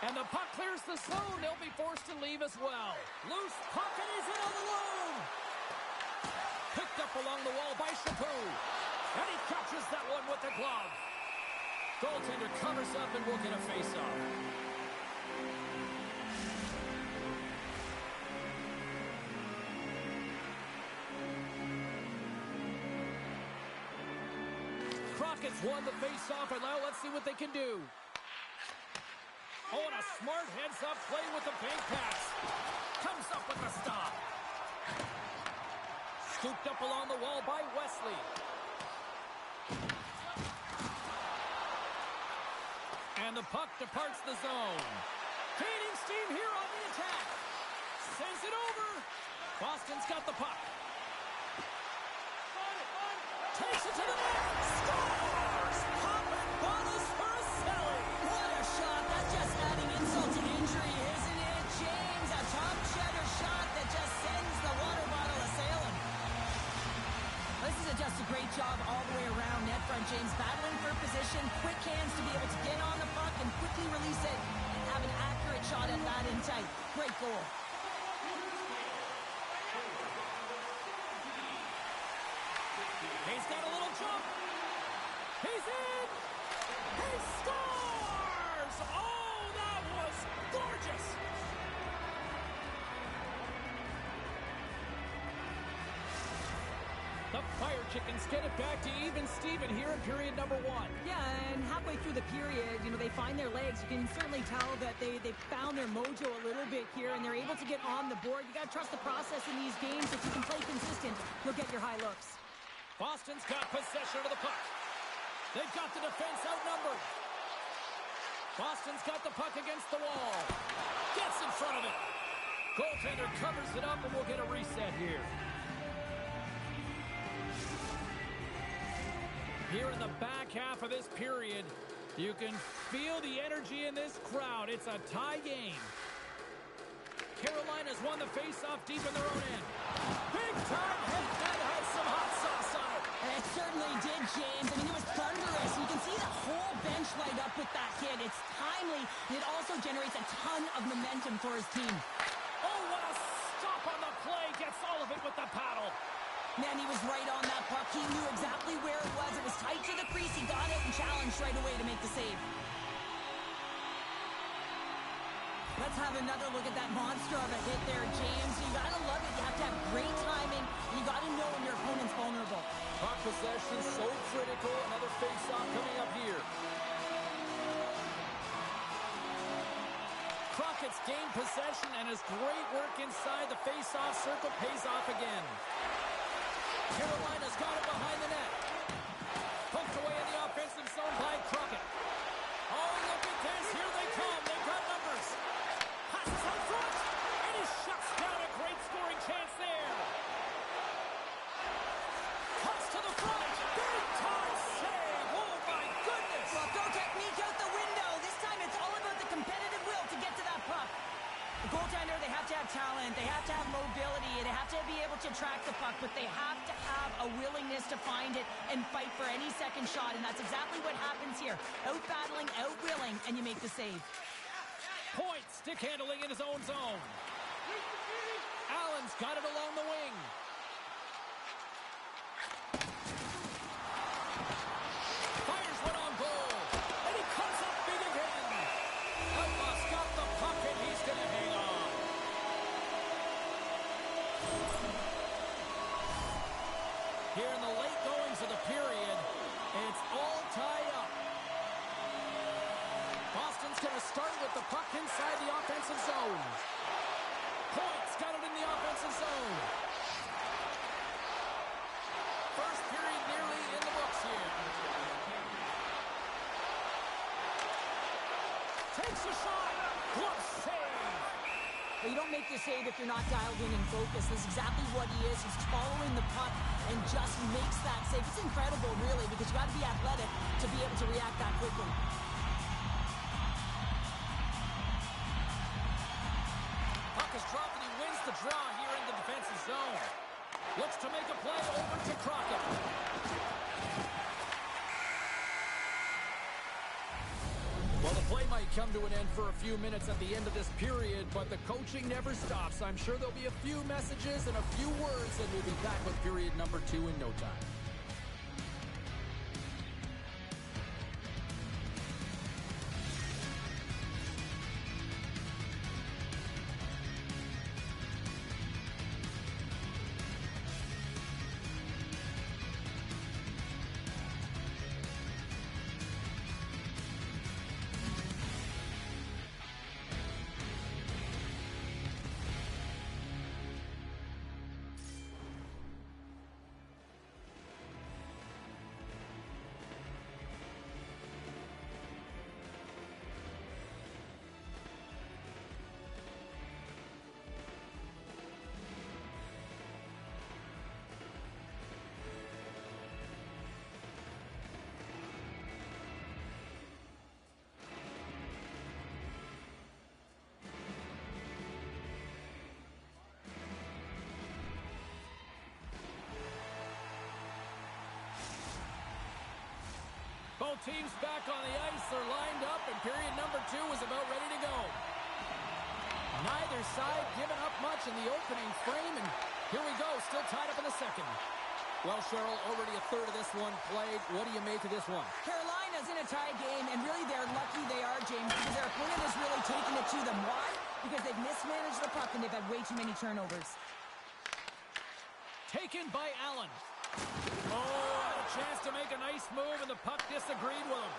And the puck clears the zone. They'll be forced to leave as well. Loose puck, and he's in on the loom. Picked up along the wall by Chapeau. And he catches that one with the glove. Goaltender covers up, and we'll get a face-off. Crockett's won the face-off, and now let's see what they can do. Oh, and a smart heads-up play with the bank pass. Comes up with the stop. Scooped up along the wall by Wesley. And the puck departs the zone. Gaining steam here on the attack. Sends it over. Boston's got the puck. Takes it to the net. Scores! Poppin' bonus for a Selly. What a shot. That's just adding insult to injury, isn't it, James? A top cheddar shot that just sends the water bottle a-sailing. This is just a great job all the way around net front, James. Battling for position, quick hands to be able to get on the puck and quickly release it and have an accurate shot at that in tight. Great goal. He's got a little jump. He's in. He scores! Oh, that was gorgeous. The Fire Chickens get it back to even Steven here in period number 1. Yeah, and halfway through the period, they find their legs. You can certainly tell that they found their mojo a little bit here, and they're able to get on the board. You got to trust the process in these games. If you can play consistent, you'll get your high looks. Boston's got possession of the puck. They've got the defense outnumbered. Boston's got the puck against the wall. Gets in front of it. Goaltender covers it up, and we'll get a reset here. Here in the back half of this period, you can feel the energy in this crowd. It's a tie game. Carolina's won the face-off deep in their own end. Big time hit that had some hot sauce on it. It certainly did, James. I mean, it was thunderous. You can see the whole bench light up with that hit. It's timely, and it also generates a ton of momentum for his team. Oh, what a stop on the play. Gets all of it with the paddle. Man, he was right on that puck. He knew exactly where it was. It was tight to the crease. He got it and challenged right away to make the save. Let's have another look at that monster of a hit there, James. You gotta love it. You have to have great timing. You gotta know when your opponent's vulnerable. Puck possession so critical. Another face-off coming up here. Crockett's gained possession, and his great work inside the face-off circle pays off again. Carolina's got it behind the net. Poked away in the offensive zone by Crockett. Oh, look at this. Here they come. They've got numbers. Passes out front, and he shuts down a great scoring chance there. Toss to the front. Big time save. Oh, my goodness. Well, throw technique out the window. This time it's all about the competitive will to get to that puck. The goaltender, they have to have talent. They have to have mobility. They have to be able to track the puck, but they have to have a willingness to find it and fight for any second shot, and that's exactly what happens here. Out-battling, out-willing, and you make the save. Point, stick handling in his own zone. Allen's got it along the wing. Fires one on goal, and he comes up big again. Outlaws got the puck, and he's going to hang on. Glove save. Well, you don't make the save if you're not dialed in and focused. That's exactly what he is. He's following the puck and just makes that save. It's incredible, really, because you got to be athletic to be able to react that quickly. Puck is dropped and he wins the draw here in the defensive zone. Looks to make a play over to Crockett. Well, the play might come to an end for a few minutes at the end of this period, but the coaching never stops. I'm sure there'll be a few messages and a few words, and we'll be back with period number 2 in no time. Both teams back on the ice. They're lined up, and period number 2 is about ready to go. Neither side giving up much in the opening frame, and here we go, still tied up in the second. Well, Cheryl, already a third of this one played. What do you make of this one? Carolina's in a tie game, and really they're lucky they are, James, because their opponent has really taken it to them. Why? Because they've mismanaged the puck, and they've had way too many turnovers. Taken by Allen. Oh, had a chance to make a nice move, and the puck disagreed with him.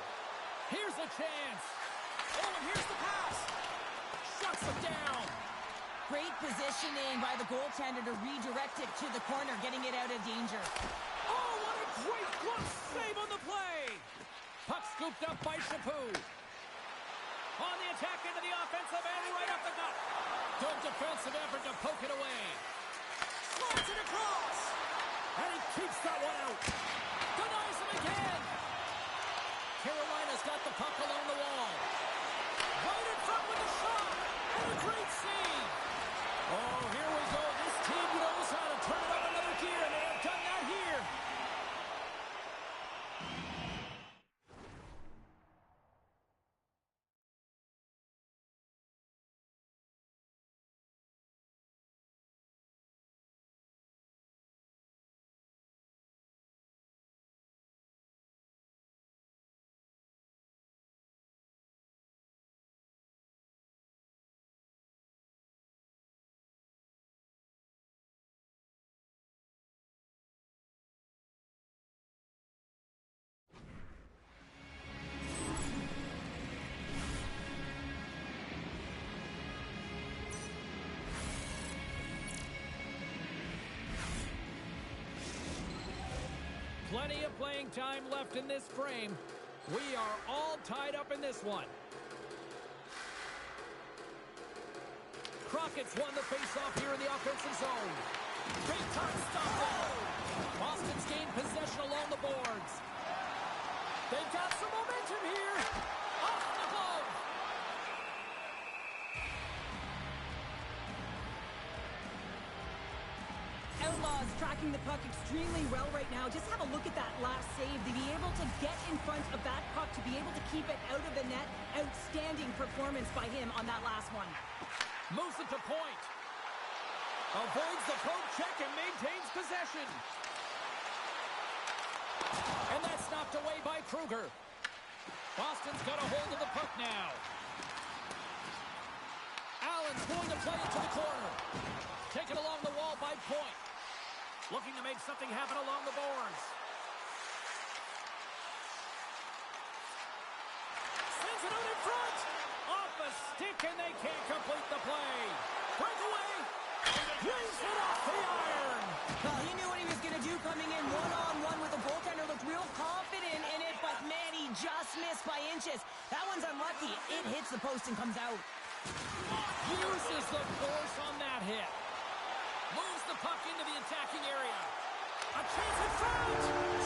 Here's a chance. Oh, and here's the pass. Shuts it down. Great positioning by the goaltender to redirect it to the corner, getting it out of danger. Oh, what a great glove save on the play. Puck scooped up by Chaput. On the attack into the offensive end, right up the gut. Good defensive effort to poke it away. Slots it across. And he keeps that one out. Denies him again. Carolina's got the puck along the wall. Right in front with the shot. And a great save. Oh, here we go. This team knows how to turn it up another gear, and they have done that here. Plenty of playing time left in this frame. We are all tied up in this one. Crockett's won the faceoff here in the offensive zone. Big time stop. Boston's gained possession along the boards. They've got some momentum here. Off the glove. Outlaws tracking the puck extremely well right now. Just have a look at that last save. To be able to get in front of that puck, to be able to keep it out of the net. Outstanding performance by him on that last one. Moves it to point. Avoids the poke check and maintains possession. And that's knocked away by Kruger. Boston's got a hold of the puck now. Allen's going to play it to the corner. Taken along the wall by Point. Looking to make something happen along the boards. Sends it out in front. Off a stick, and they can't complete the play. Breakaway. Brings it off the iron. Well, he knew what he was going to do coming in one-on-one with the goaltender. Looked real confident in it, but man, he just missed by inches. That one's unlucky. It hits the post and comes out. Uses the force on that hit. Moves the puck into the attacking area. A chance in front.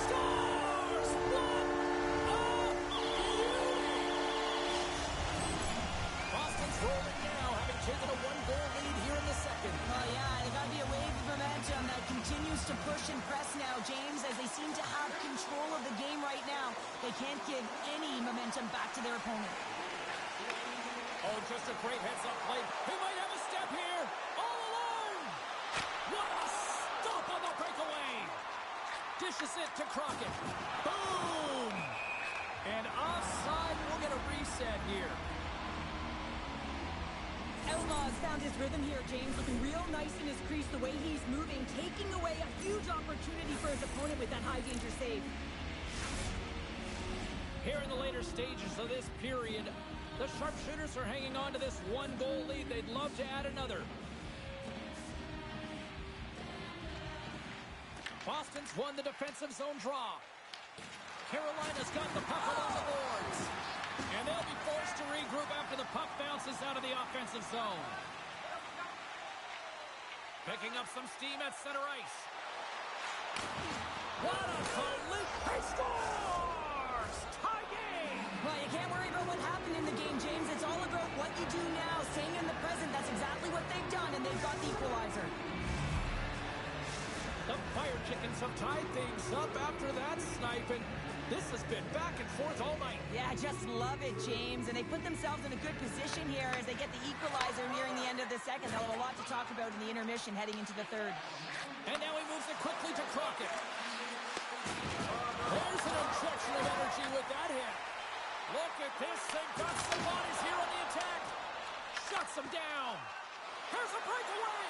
Scores! What a beauty! Boston's rolling now, having taken a one-goal lead here in the second. Oh, yeah, they got to be a wave of momentum that continues to push and press now, James, as they seem to have control of the game right now. They can't give any momentum back to their opponent. Oh, just a great heads-up play. He might have a step here. All alone. What a stop on the breakaway. Dishes it to Crockett. Boom. And offside. We'll get a reset here. Outlaw's found his rhythm here, James, looking real nice in his crease, the way he's moving, taking away a huge opportunity for his opponent with that high-danger save. Here in the later stages of this period, the sharpshooters are hanging on to this one-goal lead. They'd love to add another. Boston's won the defensive zone draw. Carolina's got the puck along the boards. And they'll be forced to regroup after the puck bounces out of the offensive zone. Picking up some steam at center ice. What a salute! He scores! Tie game! Well, you can't worry about what happened in the game, James. It's all about what you do now, staying in the present. That's exactly what they've done, and they've got the equalizer. The Fire Chickens have tied things up after that snipe, and this has been back and forth all night. Yeah, just love it, James. And they put themselves in a good position here as they get the equalizer nearing the end of the second. They'll have a lot to talk about in the intermission heading into the third. And now he moves it quickly to Crockett. There's an injection of energy with that hit. Look at this. They've got some bodies here on the attack. Shuts them down. Here's a breakaway.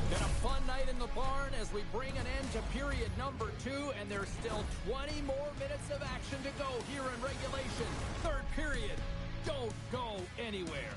Been a fun night in the barn as we bring an end to period number 2, and there's still 20 more minutes of action to go here in regulation. Third period. Don't go anywhere.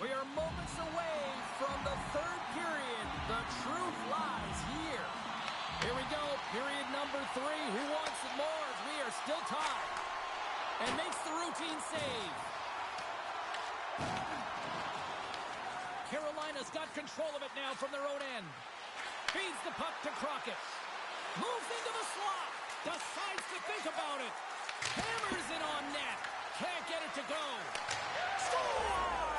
We are moments away from the third period. The truth lies here. Here we go, period number 3. Who wants it more as we are still tied? And makes the routine save. Carolina's got control of it now from their own end. Feeds the puck to Crockett. Moves into the slot. Decides to think about it. Hammers it on net. Can't get it to go. Scores!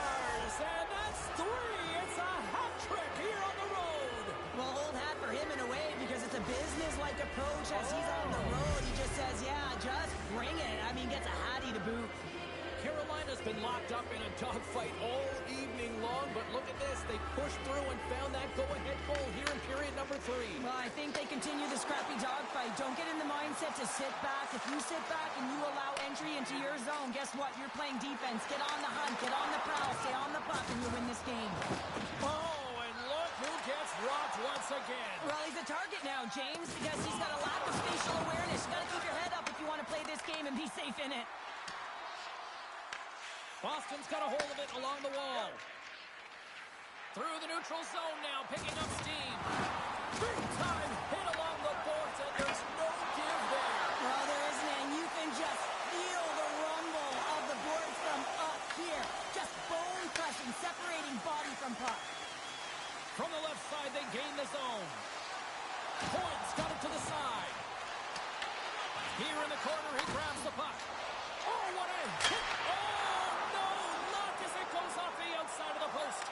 And that's 3. It's a hat trick here on the road. Well, old hat for him in a way because it's a business-like approach as he's on the road. He just says, yeah, just bring it. I mean, gets a hattie to boot. Carolina's been locked up in a dogfight all evening long, but look at this. They pushed through and found that go-ahead goal here in period number 3. Well, I think they continue the scrappy dogfight. Don't get in the mindset to sit back. If you sit back and you allow entry into your zone, guess what? You're playing defense. Get on the hunt. Get on the prowl. Stay on the puck, and you'll win this game. Oh, and look who gets rocked once again. Well, he's a target now, James, because he's got a lack of spatial awareness. You got to keep your head up if you want to play this game and be safe in it. Boston's got a hold of it along the wall. Through the neutral zone now, picking up steam. Big time hit along the boards, and there's no give there. Well, there isn't, and you can just feel the rumble of the boards from up here. Just bone crushing, From the left side, they gain the zone. Points got it to the side. Here in the corner, he grabs the puck. Oh, what a hit! Oh, no! Luck as it goes off the outside of the post.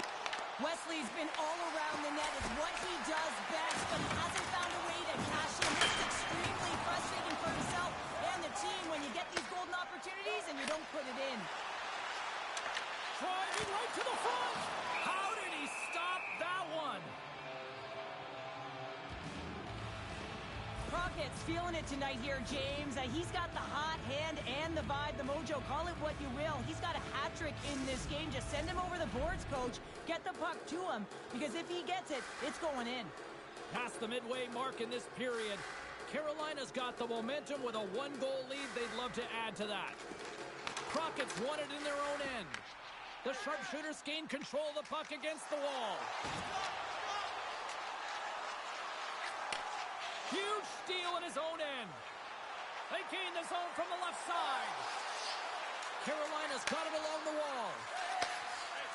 Wesley's been all around the net. It's what he does best, but he hasn't found a way to cash in. This is extremely frustrating for himself and the team when you get these golden opportunities and you don't put it in. Driving right to the front. How did he stop that one? Crockett's feeling it tonight here, James. He's got the hot hand and the vibe, the mojo. Call it what you will. He's got a hat trick in this game. Just send him over the boards, coach. Get the puck to him, because if he gets it, it's going in. Past the midway mark in this period, Carolina's got the momentum with a one-goal lead. They'd love to add to that. Crockett's won it in their own end. The sharpshooters gain control of the puck against the wall. Huge steal in his own end. They gain the zone from the left side. Carolina's got it along the wall.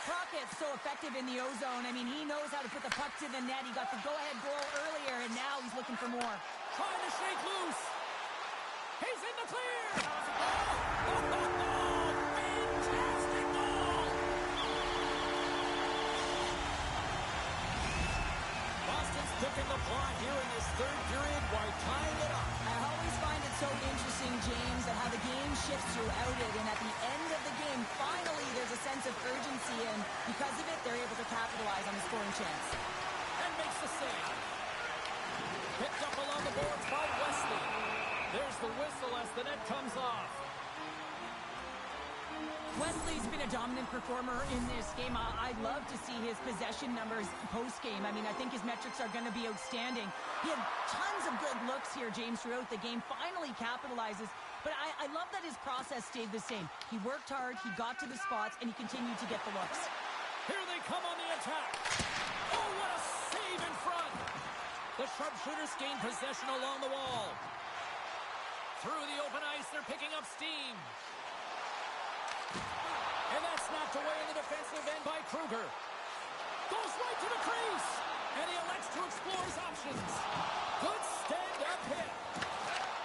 Crockett's so effective in the O-zone. I mean, he knows how to put the puck to the net. He got the go-ahead goal earlier, and now he's looking for more. Trying to shake loose. He's in the clear. Fantastic goal. Boston's picking the plot here in this third period while tying it up. I always find it so interesting, James, at how the game shifts throughout it, and at the end of the game, finally there's a sense of urgency, and because of it, they're able to capitalize on the scoring chance. And makes the save. Picked up along the boards by Wesley. There's the whistle as the net comes off. Wesley's been a dominant performer in this game. I'd love to see his possession numbers post-game. I mean, I think his metrics are going to be outstanding. He had tons of good looks here, James, throughout the game. Finally capitalizes. But I love that his process stayed the same. He worked hard, he got to the spots, and he continued to get the looks. Here they come on the attack. Oh, what a save in front. The sharpshooters gain possession along the wall. Through the open ice, they're picking up steam. And that's knocked away in the defensive end by Kruger. Goes right to the crease. And he elects to explore his options. Good stand-up hit.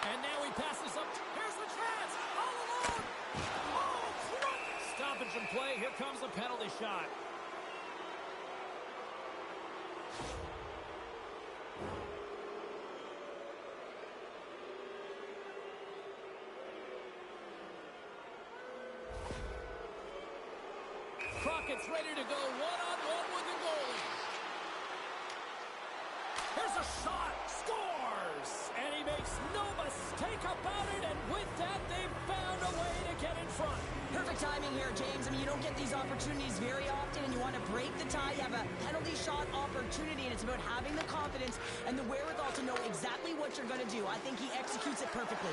And now he passes up. Here's the chance. All alone. Oh, stoppage in play. Here comes a penalty shot. Crockett's ready to go one-on-one with the goalie. Here's a shot. Scores! And he makes no mistake about it. And with that, they've found a way to get in front. Perfect timing here, James. I mean, you don't get these opportunities very often, and you want to break the tie. You have a penalty shot opportunity, and it's about having the confidence and the wherewithal to know exactly what you're going to do. I think he executes it perfectly.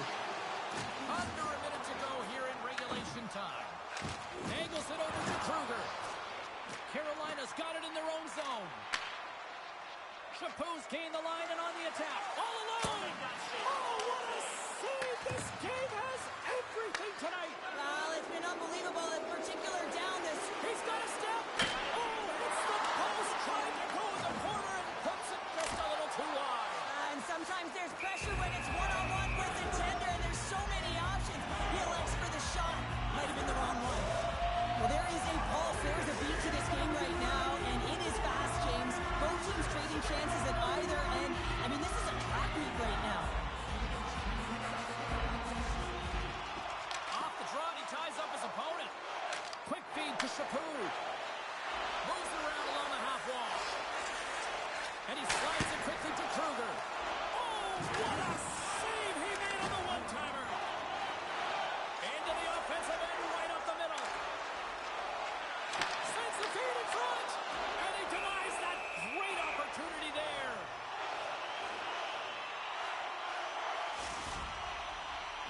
Under a minute to go here in regulation time. Angles it over to Kruger. Carolina's got it in their own zone. Chapeau's gained the line and on the attack. All alone! Oh, what a save! This game has everything tonight. Well, it's been unbelievable, in particular down this. He's got a step. Oh, hits the post, trying to go in the corner and puts it just a little too wide. And sometimes there's pressure when it's one-on-one with the tender, and there's so many options. He elects for the shot. Might have been the wrong one. Well, there is a pulse. There's a beat to this game right now, and it is fast, James. Both teams trading chances at either end. I mean, this is a track meet right now. Off the draw, he ties up his opponent. Quick feed to Chapeau. Moves around along the half wall. And he slides it quickly to Kruger. Oh, what a save he made on the one-timer. Into the offensive end, right up the middle. Sends the feed in front. And he denies that great opportunity there.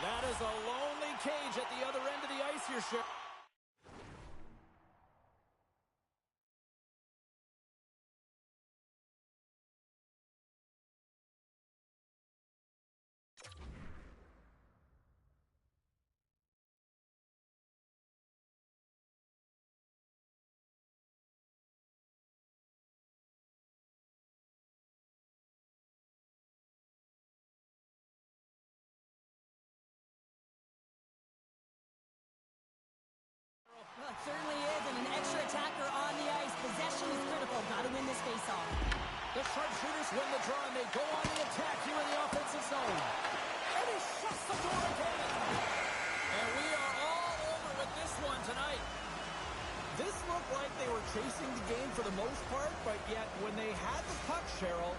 That is a lonely cage at the other end of the ice here, Shep. win the draw, and they go on the attack here in the offensive zone. And he shuts the door again. And we are all over with this one tonight. This looked like they were chasing the game for the most part, but yet when they had the puck, Cheryl,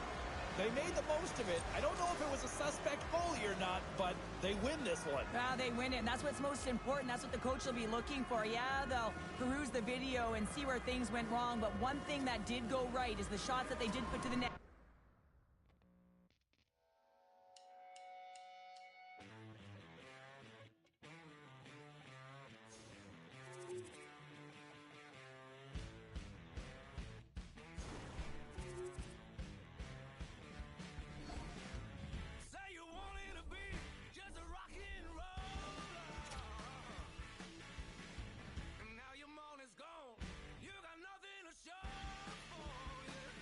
they made the most of it. I don't know if it was a suspect goalie or not, but they win this one. Well, they win it, and that's what's most important. That's what the coach will be looking for. Yeah, they'll peruse the video and see where things went wrong, but one thing that did go right is the shots that they did put to the net. Say you wanted to be just a rock and roller. And now your money's gone. You got nothing to show for it.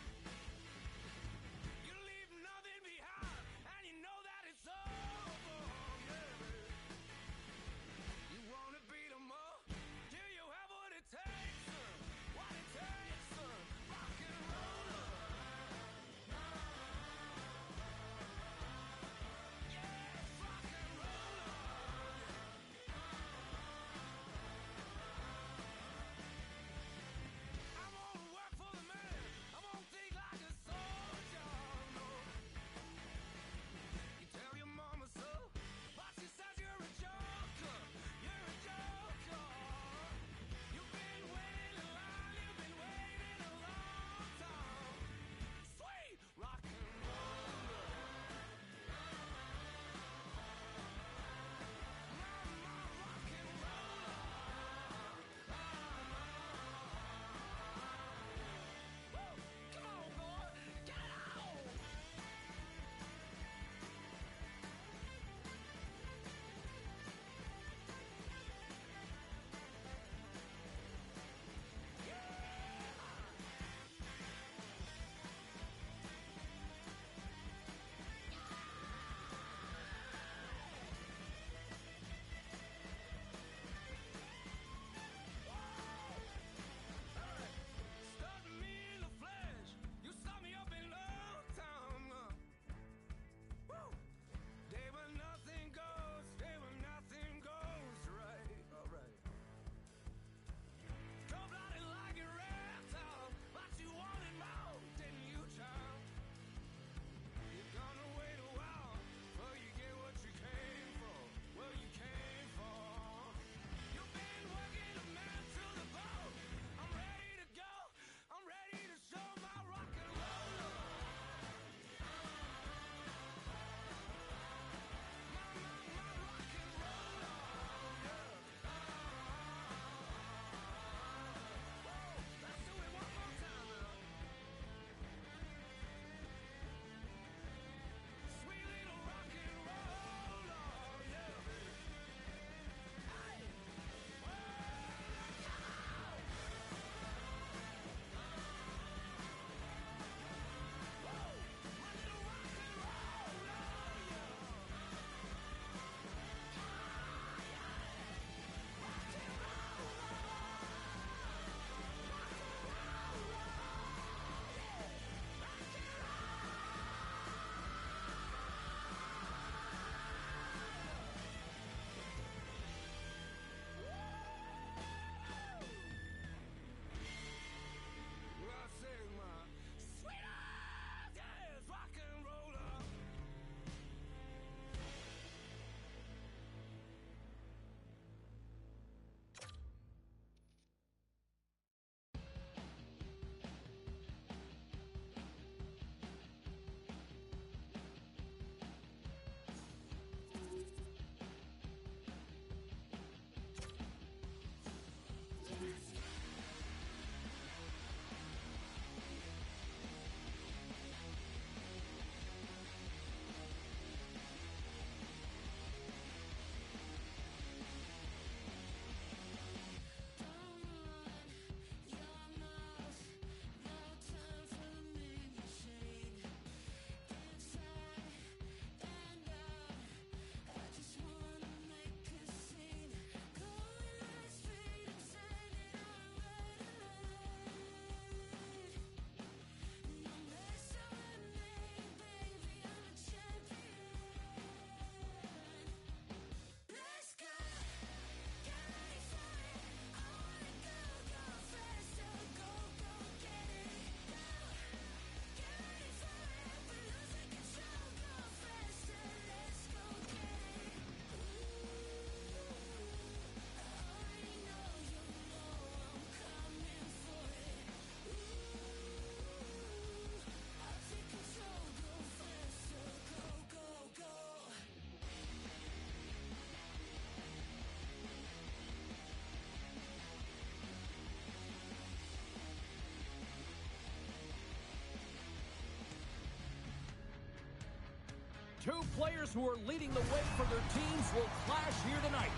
Two players who are leading the way for their teams will clash here tonight.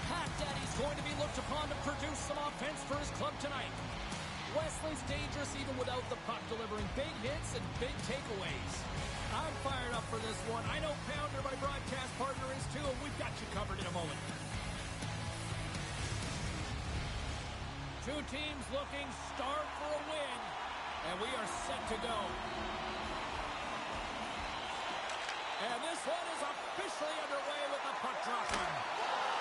Pat Daddy's going to be looked upon to produce some offense for his club tonight. Wesley's dangerous even without the puck, delivering big hits and big takeaways. I'm fired up for this one. I know Pounder, my broadcast partner, is too, and we've got you covered in a moment. Two teams looking starved for a win, and we are set to go. And this one is officially underway with the puck dropping.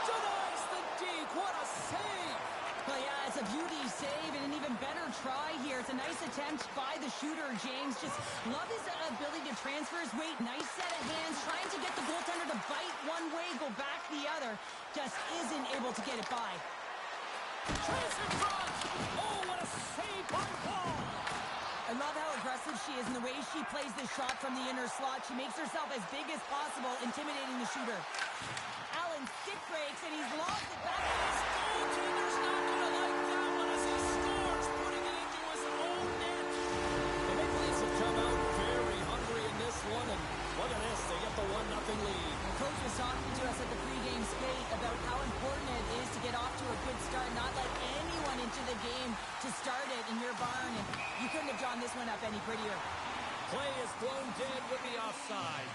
Denies the deke. What a save! Well, yeah, it's a beauty save and an even better try here. It's a nice attempt by the shooter, James. Just love his ability to transfer his weight. Nice set of hands, trying to get the goaltender to bite one way, go back the other. Just isn't able to get it by. Trace in front! Oh, what a save by Paul! I love how aggressive she is and the way she plays this shot from the inner slot. She makes herself as big as possible, intimidating the shooter. Allen stick breaks and he's lost it back. Goaltender's not going to like that one as he scores, putting it into his own net. The Maple Leafs have come out very hungry in this one, and look at this, they get the 1-0 lead. Coach was talking to us at the pregame skate about how important it is to get off to a good start, not let anyone into the game to start it in your barn, and you couldn't have drawn this one up any prettier. Play is blown dead with the offside.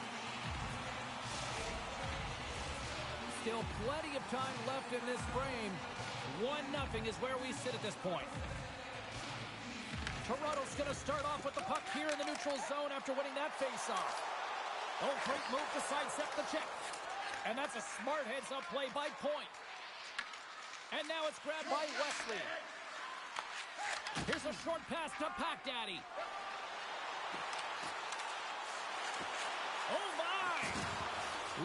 Still plenty of time left in this frame. 1-0 is where we sit at this point. Toronto's going to start off with the puck here in the neutral zone after winning that faceoff. Oh, great move to sidestep the check. And that's a smart heads-up play by Point. And now it's grabbed by Wesley. Here's a short pass to Pack Daddy. Oh, my!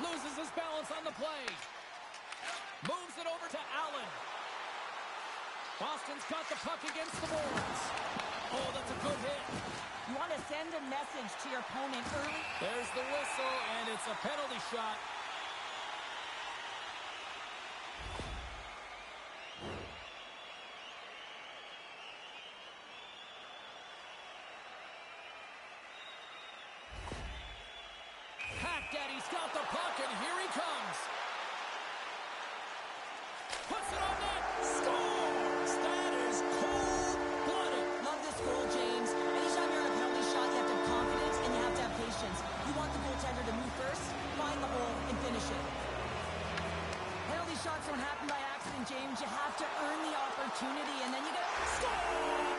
Loses his balance on the play. Moves it over to Allen. Boston's got the puck against the boards. Oh, that's a good hit. You want to send a message to your opponent early. There's the whistle, and it's a penalty shot. Pack Daddy's got the puck, and here he comes. Puts it on net. Scores! That is cold-blooded. Love this goal, James. Anytime you're in a penalty shot, you have to have confidence and you have to have patience. You want the goaltender to move first, find the hole, and finish it. Penalty shots don't happen by accident, James. You have to earn the opportunity, and then you gotta score!